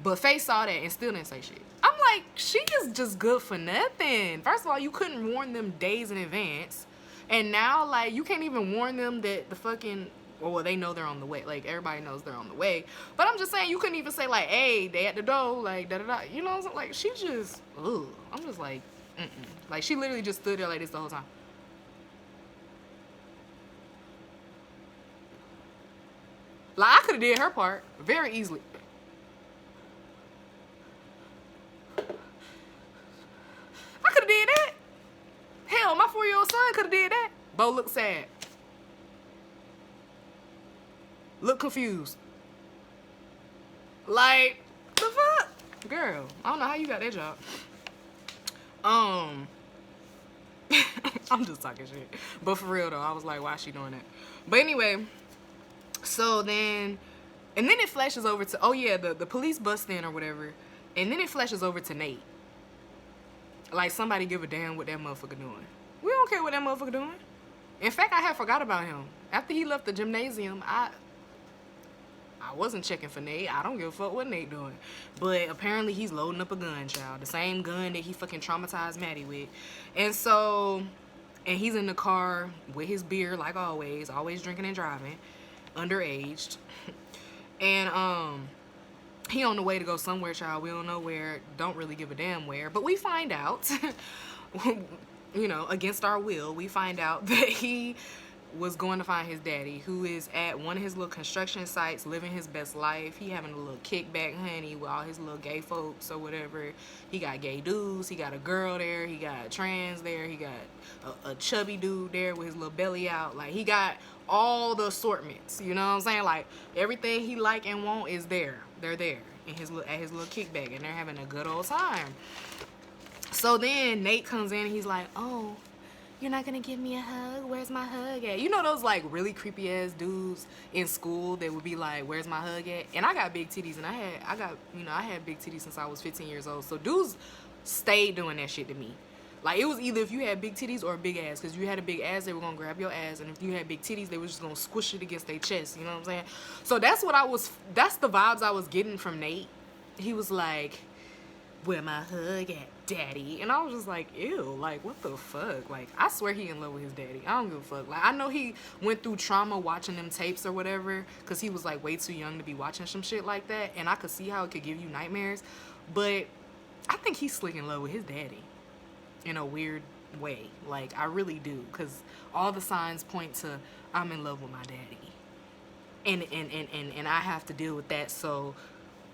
But Faye saw that and still didn't say shit. I'm like, she is just good for nothing. First of all, you couldn't warn them days in advance, and now like you can't even warn them that the fucking, well, they know they're on the way. Like, everybody knows they're on the way. But I'm just saying, you couldn't even say, like, hey, they at the door, like, da-da-da. You know what I'm saying? Like, she just, ugh. I'm just like, mm-mm. Like, she literally just stood there like this the whole time. Like, I could have did her part very easily. I could have did that. Hell, my 4-year-old son could have did that. Bo looked sad. Look confused. Like, the fuck? Girl, I don't know how you got that job. I'm just talking shit. But for real though, I was like, why is she doing that? But anyway, so then, and then it flashes over to, oh yeah, the police bust in or whatever. And then it flashes over to Nate. Like, somebody give a damn what that motherfucker doing. We don't care what that motherfucker doing. In fact, I had forgot about him. After he left the gymnasium, I wasn't checking for Nate. I don't give a fuck what Nate doing. But apparently he's loading up a gun, child. The same gun that he fucking traumatized Maddie with. And so, and he's in the car with his beer, like always drinking and driving, underaged. And he on the way to go somewhere, child. We don't know where, don't really give a damn where. But we find out, you know, against our will, we find out that he was going to find his daddy, who is at one of his little construction sites living his best life. He having a little kickback, honey, with all his little gay folks or whatever. He got gay dudes, he got a girl there, he got trans there, he got a chubby dude there with his little belly out. Like, he got all the assortments, you know what I'm saying? Like, everything he like and want is there. They're there in his little, at his little kickback, and they're having a good old time. So then Nate comes in and he's like, oh, you're not gonna give me a hug? Where's my hug at? You know those like really creepy ass dudes in school that would be like, where's my hug at? And I got big titties, and I had big titties since I was 15 years old. So dudes stayed doing that shit to me. Like, it was either if you had big titties or a big ass, because if you had a big ass, they were gonna grab your ass, and if you had big titties, they were just gonna squish it against their chest. You know what I'm saying? So that's the vibes I was getting from Nate. He was like, where my hug at, daddy? And I was just like, ew, like, what the fuck? Like, I swear he in love with his daddy. I don't give a fuck. Like, I know he went through trauma watching them tapes or whatever, because he was like way too young to be watching some shit like that, and I could see how it could give you nightmares. But I think he's slick in love with his daddy in a weird way. Like, I really do, because all the signs point to I'm in love with my daddy, and I have to deal with that. So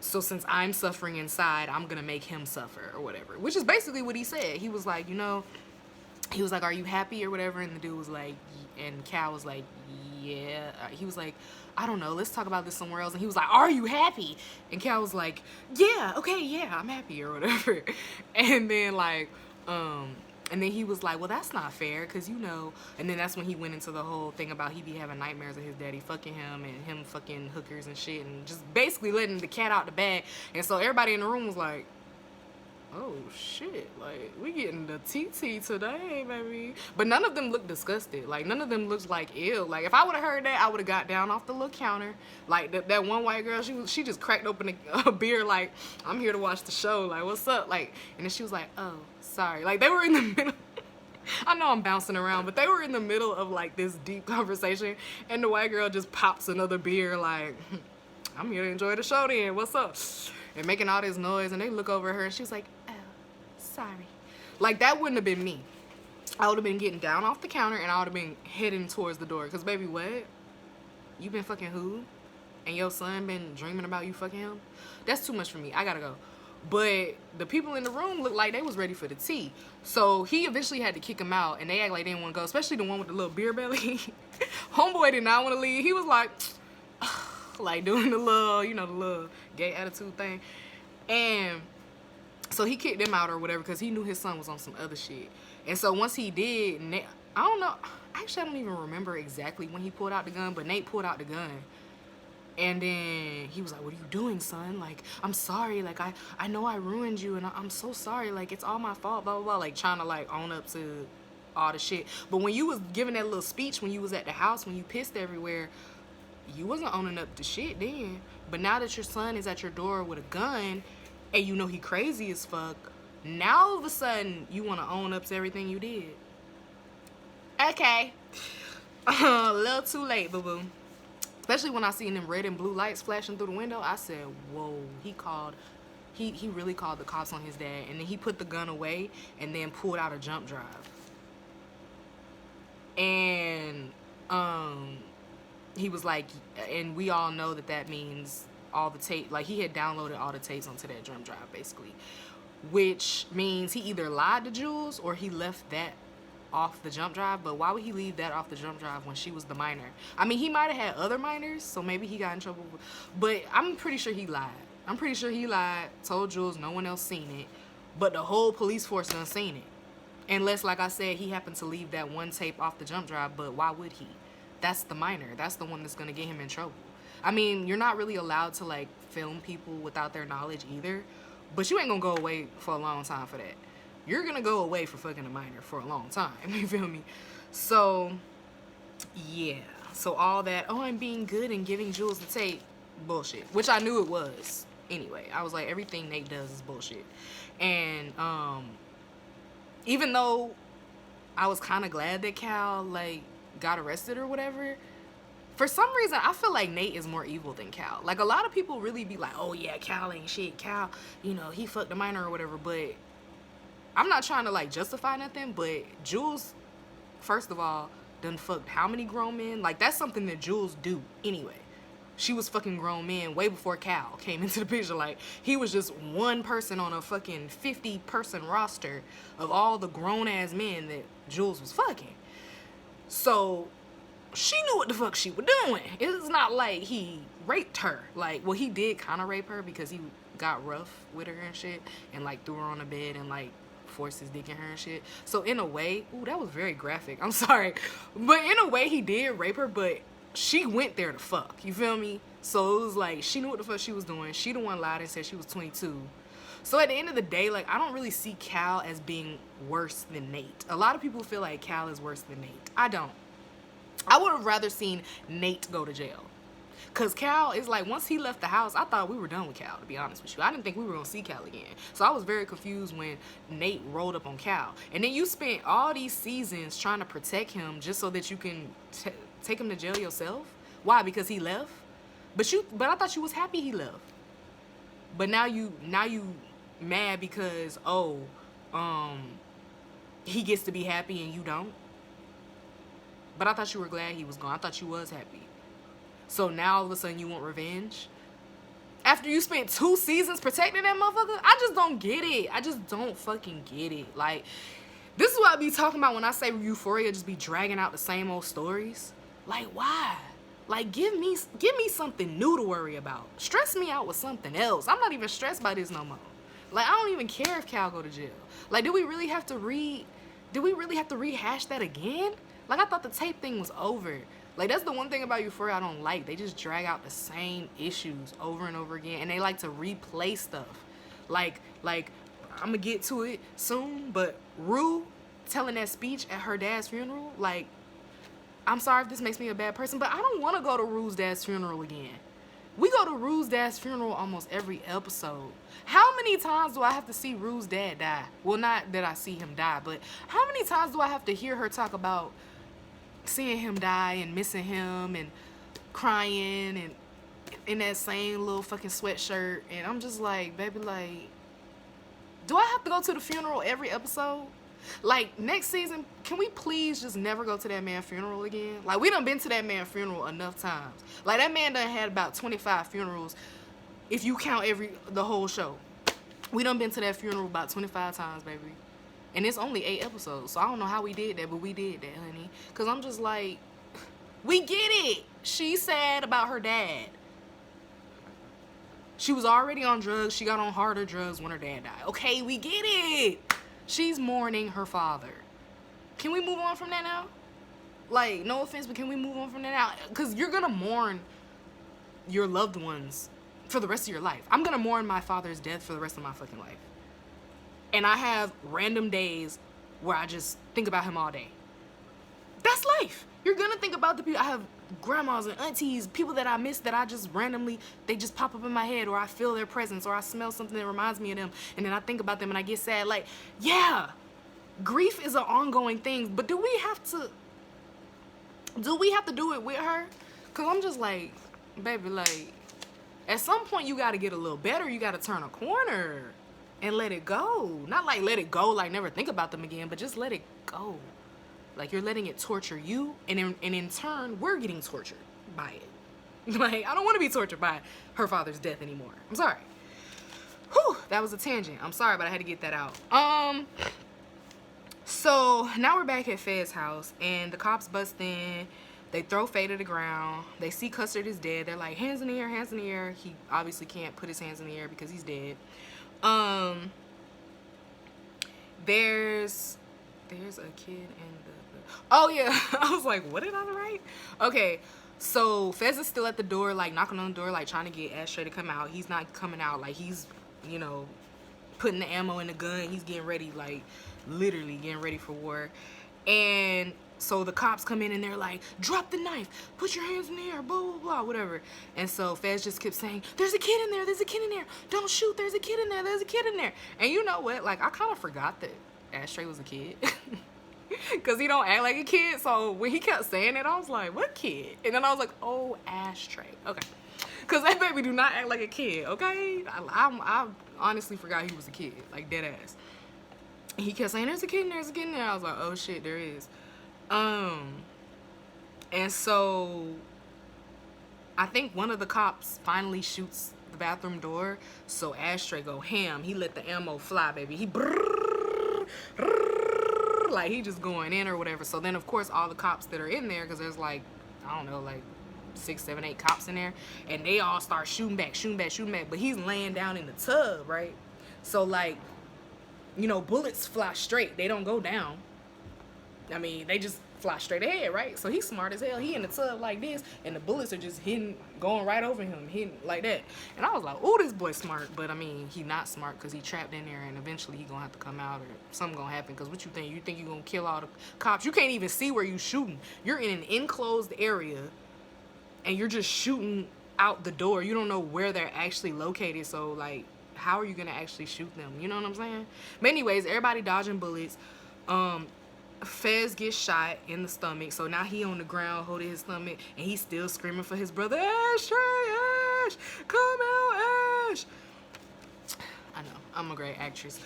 since I'm suffering inside, I'm gonna make him suffer or whatever, which is basically what he said. He was like, you know, he was like, are you happy or whatever? And the dude was like, and Cal was like, yeah. He was like, I don't know, let's talk about this somewhere else. And he was like, are you happy? And Cal was like, yeah, okay, yeah, I'm happy or whatever. And then like, and then he was like, well, that's not fair, because, you know, and then that's when he went into the whole thing about he be having nightmares of his daddy fucking him and him fucking hookers and shit and just basically letting the cat out the bag. And so everybody in the room was like, oh shit, like we getting the TT today, baby. But none of them looked disgusted. Like none of them looked like ill. Like if I would have heard that, I would have got down off the little counter. Like that one white girl, she just cracked open a beer. Like, I'm here to watch the show. Like, what's up? Like, and then she was like, oh, sorry. Like they were in the middle. I know I'm bouncing around, but they were in the middle of like this deep conversation, and the white girl just pops another beer. Like, I'm here to enjoy the show. Then what's up? And making all this noise, and they look over her, and she was like, sorry. Like, that wouldn't have been me. I would have been getting down off the counter, and I would have been heading towards the door. Because, baby, what? You been fucking who? And your son been dreaming about you fucking him? That's too much for me. I gotta go. But the people in the room looked like they was ready for the tea. So he eventually had to kick him out, and they act like they didn't want to go, especially the one with the little beer belly. Homeboy did not want to leave. He was like, like doing the little, you know, the little gay attitude thing. And so he kicked him out or whatever because he knew his son was on some other shit. And so once he did, I don't know. Actually, I don't even remember exactly when he pulled out the gun, but Nate pulled out the gun. And then he was like, what are you doing, son? Like, I'm sorry. Like, I know I ruined you, and I'm so sorry. Like, it's all my fault, blah, blah, blah. Like, trying to, like, own up to all the shit. But when you was giving that little speech when you was at the house, when you pissed everywhere, you wasn't owning up to shit then. But now that your son is at your door with a gun, and you know he crazy as fuck, now all of a sudden you want to own up to everything you did. Okay. A little too late, boo-boo. Especially when I seen them red and blue lights flashing through the window, I said, whoa, he really called the cops on his dad. And then he put the gun away and then pulled out a jump drive. And he was like, and we all know that means all the tape, like he had downloaded all the tapes onto that jump drive basically, which means he either lied to Jules or he left that off the jump drive. But why would he leave that off the jump drive when she was the minor? I mean, he might have had other minors, so maybe he got in trouble, but I'm pretty sure he lied. Told Jules no one else seen it, but the whole police force done seen it, unless, like I said, he happened to leave that one tape off the jump drive. But why would he? That's the minor. That's the one that's gonna get him in trouble. I mean, you're not really allowed to, like, film people without their knowledge either. But you ain't gonna go away for a long time for that. You're gonna go away for fucking a minor for a long time. You feel me? So, yeah. So all that, oh, I'm being good and giving Jules the tape, bullshit. Which I knew it was. Anyway, I was like, everything Nate does is bullshit. And, even though I was kind of glad that Cal, like, got arrested or whatever, for some reason, I feel like Nate is more evil than Cal. Like, a lot of people really be like, oh, yeah, Cal ain't shit. Cal, you know, he fucked a minor or whatever. But I'm not trying to, like, justify nothing. But Jules, first of all, done fucked how many grown men? Like, that's something that Jules do anyway. She was fucking grown men way before Cal came into the picture. Like, he was just one person on a fucking 50-person roster of all the grown-ass men that Jules was fucking. So she knew what the fuck she was doing. It's not like he raped her. Like, well, he did kind of rape her because he got rough with her and shit and, like, threw her on the bed and, like, forced his dick in her and shit. So, in a way, ooh, that was very graphic. I'm sorry. But in a way, he did rape her, but she went there to fuck. You feel me? So, it was like, she knew what the fuck she was doing. She the one lied and said she was 22. So, at the end of the day, like, I don't really see Cal as being worse than Nate. A lot of people feel like Cal is worse than Nate. I don't. I would have rather seen Nate go to jail. Because Cal is like, once he left the house, I thought we were done with Cal, to be honest with you. I didn't think we were going to see Cal again. So I was very confused when Nate rolled up on Cal. And then you spent all these seasons trying to protect him just so that you can take him to jail yourself? Why? Because he left? But I thought you was happy he left. But now you mad because, he gets to be happy and you don't? But I thought you were glad he was gone. I thought you was happy. So now all of a sudden you want revenge? After you spent 2 seasons protecting that motherfucker? I just don't get it. I just don't fucking get it. Like, this is what I be talking about when I say Euphoria just be dragging out the same old stories. Like, why? Like, give me something new to worry about. Stress me out with something else. I'm not even stressed by this no more. Like, I don't even care if Cal go to jail. Like, do we really have to rehash that again? Like, I thought the tape thing was over. Like, that's the one thing about Euphoria I don't like. They just drag out the same issues over and over again, and they like to replay stuff. Like I'm gonna get to it soon, but Rue telling that speech at her dad's funeral, like, I'm sorry if this makes me a bad person, but I don't want to go to Rue's dad's funeral again. We go to Rue's dad's funeral almost every episode. How many times do I have to see Rue's dad die? Well, not that I see him die, but how many times do I have to hear her talk about seeing him die and missing him and crying and in that same little fucking sweatshirt? And I'm just like, baby, like, do I have to go to the funeral every episode? Like, next season, can we please just never go to that man's funeral again? Like, we done been to that man's funeral enough times. Like, that man done had about 25 funerals if you count the whole show. We done been to that funeral about 25 times, baby. And it's only 8 episodes, so I don't know how we did that, but we did that, honey. Because I'm just like, we get it. She's sad about her dad. She was already on drugs. She got on harder drugs when her dad died. Okay, we get it. She's mourning her father. Can we move on from that now? Like, no offense, but can we move on from that now? Because you're going to mourn your loved ones for the rest of your life. I'm going to mourn my father's death for the rest of my fucking life. And I have random days where I just think about him all day. That's life. You're going to think about the people. I have grandmas and aunties, people that I miss that I just randomly, they just pop up in my head, or I feel their presence, or I smell something that reminds me of them, and then I think about them and I get sad. Like, yeah, grief is an ongoing thing, but do we have to do it with her? Because I'm just like, baby, like, at some point you got to get a little better. You got to turn a corner and let it go. Not like let it go, like never think about them again, but just let it go. Like, you're letting it torture you, and in turn, we're getting tortured by it. Like, I don't want to be tortured by her father's death anymore. I'm sorry. Whew, that was a tangent. I'm sorry, but I had to get that out. So now we're back at Fed's house, and the cops bust in. They throw Faye to the ground. They see Custard is dead. They're like, hands in the air, hands in the air. He obviously can't put his hands in the air because he's dead. There's a kid in the... Oh, yeah. I was like, what did I write? Okay, so Fez is still at the door, like, knocking on the door, like, trying to get Ashtray to come out. He's not coming out. Like, he's, you know, putting the ammo in the gun. He's getting ready, like, literally getting ready for war. And so the cops come in, and they're like, drop the knife. Put your hands in the air, blah, blah, blah, whatever. And so Fez just kept saying, there's a kid in there. There's a kid in there. Don't shoot. There's a kid in there. There's a kid in there. And you know what? Like, I kind of forgot that Ashtray was a kid. Because he don't act like a kid. So when he kept saying it, I was like, what kid? And then I was like, oh, Ashtray. Okay. Because that baby do not act like a kid, okay? I honestly forgot he was a kid. Like, dead ass. And he kept saying, there's a kid in there, there's a kid in there. I was like, oh, shit, there is. And so I think one of the cops finally shoots the bathroom door. So Ashtray go ham. He let the ammo fly, baby. He like, he just going in or whatever. So then, of course, all the cops that are in there, because there's like, I don't know, like 6, 7, 8 cops in there, and they all start shooting back. But he's laying down in the tub, right? So, like, you know, bullets fly straight. They don't go down. I mean, they just fly straight ahead, right? So he's smart as hell. He in the tub like this, and the bullets are just going right over him, hitting like that. And I was like, oh, this boy's smart. But I mean, he not smart because he trapped in there, and eventually he gonna have to come out, or something gonna happen. Because what you think? You think you gonna kill all the cops? You can't even see where you shooting. You're in an enclosed area, and you're just shooting out the door. You don't know where they're actually located. So, like, how are you gonna actually shoot them? You know what I'm saying? But anyways, everybody dodging bullets. Fez gets shot in the stomach, so now he on the ground holding his stomach, and he's still screaming for his brother, Ashtray, Ash, come out, Ash. I know, I'm a great actress.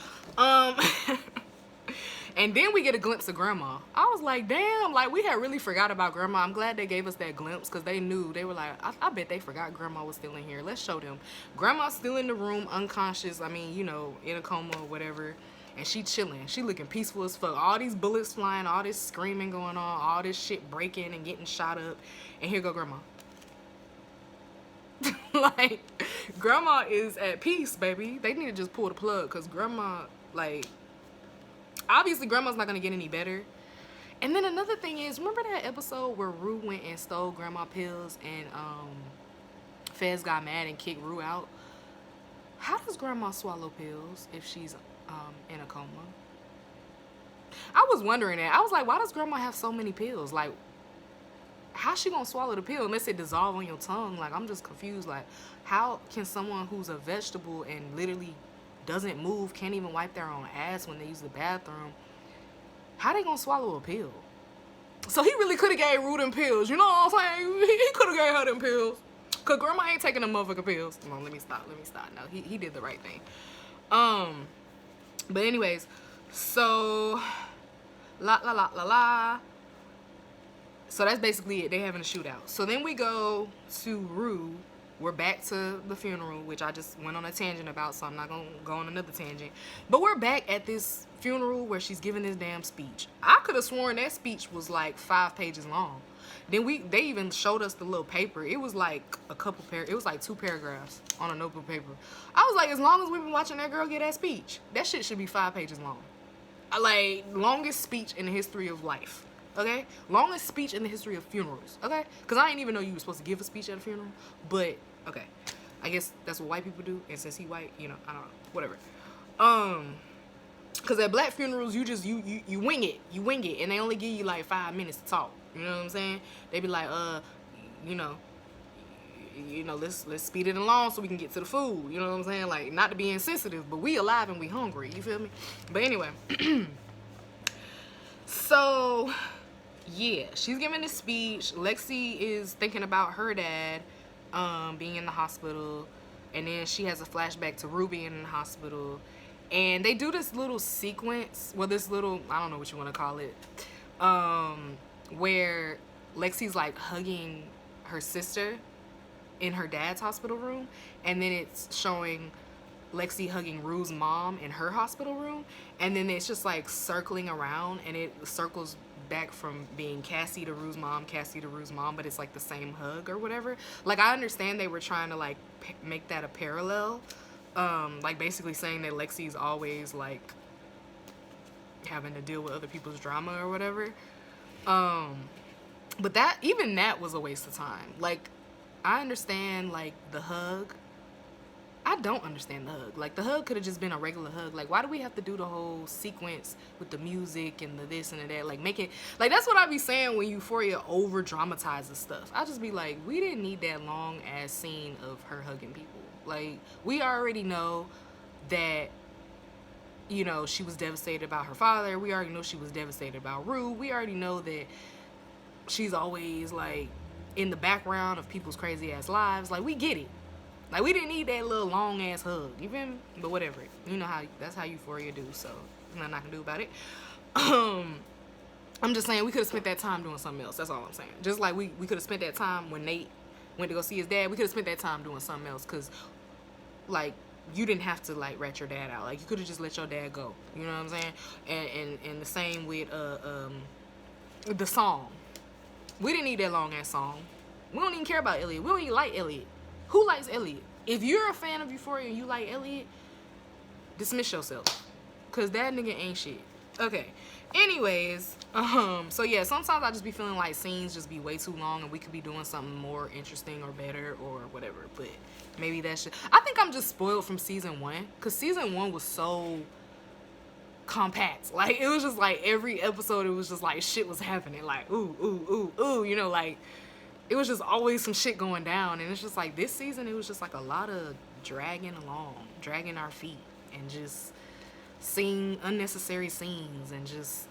And then we get a glimpse of Grandma. I was like, damn, like, we had really forgot about Grandma. I'm glad they gave us that glimpse, because they knew. They were like, I bet they forgot Grandma was still in here. Let's show them. Grandma's still in the room, unconscious. I mean, you know, in a coma or whatever. and she chilling. She looking peaceful as fuck. All these bullets flying, all this screaming going on, all this shit breaking and getting shot up. And here go grandma. Like, grandma is at peace, baby. They need to just pull the plug, because grandma, like, obviously grandma's not gonna get any better. And then another thing is, remember that episode where Rue went and stole grandma pills and Fez got mad and kicked Rue out? How does grandma swallow pills if she's in a coma? I was wondering that. I was like, why does grandma have so many pills? Like, how's she gonna swallow the pill unless it dissolve on your tongue? Like, I'm just confused. Like, how can someone who's a vegetable and literally doesn't move, can't even wipe their own ass when they use the bathroom, how they gonna swallow a pill? So he really could have gave Rue them pills. You know what I'm saying? He could have gave her them pills. Cause grandma ain't taking them motherfucking pills. Come on, let me stop. No, he did the right thing. But anyways, so la. So that's basically it. They having a shootout. So then we go to Rue. We're back to the funeral, which I just went on a tangent about, so I'm not gonna go on another tangent. But we're back at this funeral where she's giving this damn speech. I could have sworn that speech was like 5 pages long. Then they even showed us the little paper. It was like it was like 2 paragraphs on a notebook paper. I was like, as long as we've been watching that girl get that speech, that shit should be 5 pages long. Like, longest speech in the history of life. Okay? Longest speech in the history of funerals. Okay? Because I didn't even know you were supposed to give a speech at a funeral. But, okay. I guess that's what white people do. And since he white, you know, I don't know. Whatever. Because at black funerals, you just, you wing it. You wing it. And they only give you like 5 minutes to talk. You know what I'm saying? They be like, you know, let's speed it along so we can get to the food. You know what I'm saying? Like, not to be insensitive, but we alive and we hungry. You feel me? But anyway. So, yeah, she's giving this speech. Lexi is thinking about her dad being in the hospital. And then she has a flashback to Ruby in the hospital. And they do this little sequence. Well, this little, I don't know what you want to call it. Where Lexi's like hugging her sister in her dad's hospital room. And then it's showing Lexi hugging Rue's mom in her hospital room. And then it's just like circling around. And it circles back from being Cassie to Rue's mom, but it's like the same hug or whatever. Like, I understand they were trying to like make that a parallel. Like basically saying that Lexi's always like having to deal with other people's drama or whatever. But even that was a waste of time. Like, I understand like the hug. I don't understand the hug. Like, the hug could have just been a regular hug. Like, why do we have to do the whole sequence with the music and the this and the that? Like, make it... Like, that's what I be saying when Euphoria over-dramatizes stuff. I just be like, we didn't need that long-ass scene of her hugging people. Like, we already know that, you know, she was devastated about her father. We already know she was devastated about Rue. We already know that she's always, like, in the background of people's crazy-ass lives. Like, we get it. Like, we didn't need that little long-ass hug. You feel me? But whatever. You know how... That's how Euphoria do, so nothing I can do about it. I'm just saying, we could have spent that time doing something else. That's all I'm saying. Just like we could have spent that time when Nate went to go see his dad. We could have spent that time doing something else. Because, like, you didn't have to, like, rat your dad out. Like, you could have just let your dad go. You know what I'm saying? And the same with the song. We didn't need that long-ass song. We don't even care about Elliot. We don't even like Elliot. Who likes Elliot? If you're a fan of Euphoria and you like Elliot, dismiss yourself. Because that nigga ain't shit. Okay. Anyways, so yeah, sometimes I just be feeling like scenes just be way too long and we could be doing something more interesting or better or whatever. But maybe that's just... I think I'm just spoiled from season 1. Because season 1 was so compact. Like, it was just like every episode, it was just like shit was happening. Like, ooh, ooh, ooh, ooh. You know, like... It was just always some shit going down. And it's just like this season, it was just like a lot of dragging along, dragging our feet, and just seeing unnecessary scenes and just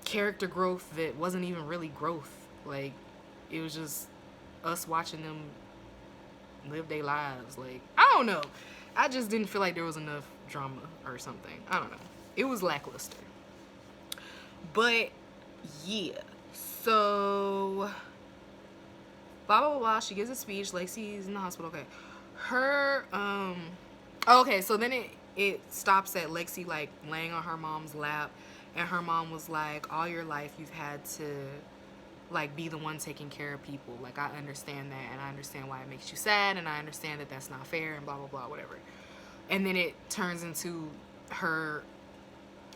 character growth that wasn't even really growth. Like, it was just us watching them live their lives. Like, I don't know. I just didn't feel like there was enough drama or something. I don't know. It was lackluster. But, yeah. So, blah, blah, blah, blah. She gives a speech. Lexi's in the hospital. Okay. Her, okay, so then it stops at Lexi like laying on her mom's lap, and her mom was like, all your life you've had to like be the one taking care of people. Like, I understand that, and I understand why it makes you sad, and I understand that that's not fair, and blah blah blah, whatever. And then it turns into her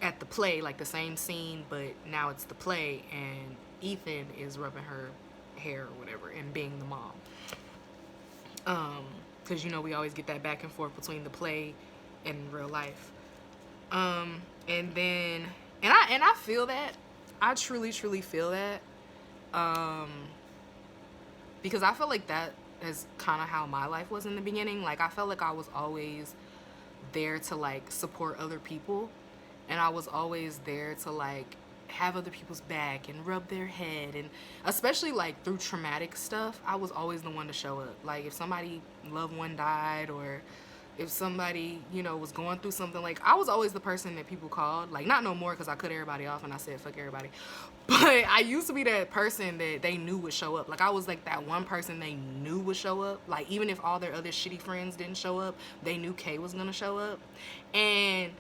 at the play, like the same scene, but now it's the play, and Ethan is rubbing her hair or whatever and being the mom. Because you know we always get that back and forth between the play and real life. And then I feel that. I truly feel that. Because I feel like that is kind of how my life was in the beginning. Like, I felt like I was always there to like support other people, and I was always there to like have other people's back and rub their head, and especially like through traumatic stuff, I was always the one to show up. Like, if somebody loved one died, or if somebody, you know, was going through something, like, I was always the person that people called. Like, not no more, because I cut everybody off and I said fuck everybody, but I used to be that person that they knew would show up. Like, I was like that one person they knew would show up. Like, even if all their other shitty friends didn't show up, they knew Kay was gonna show up. And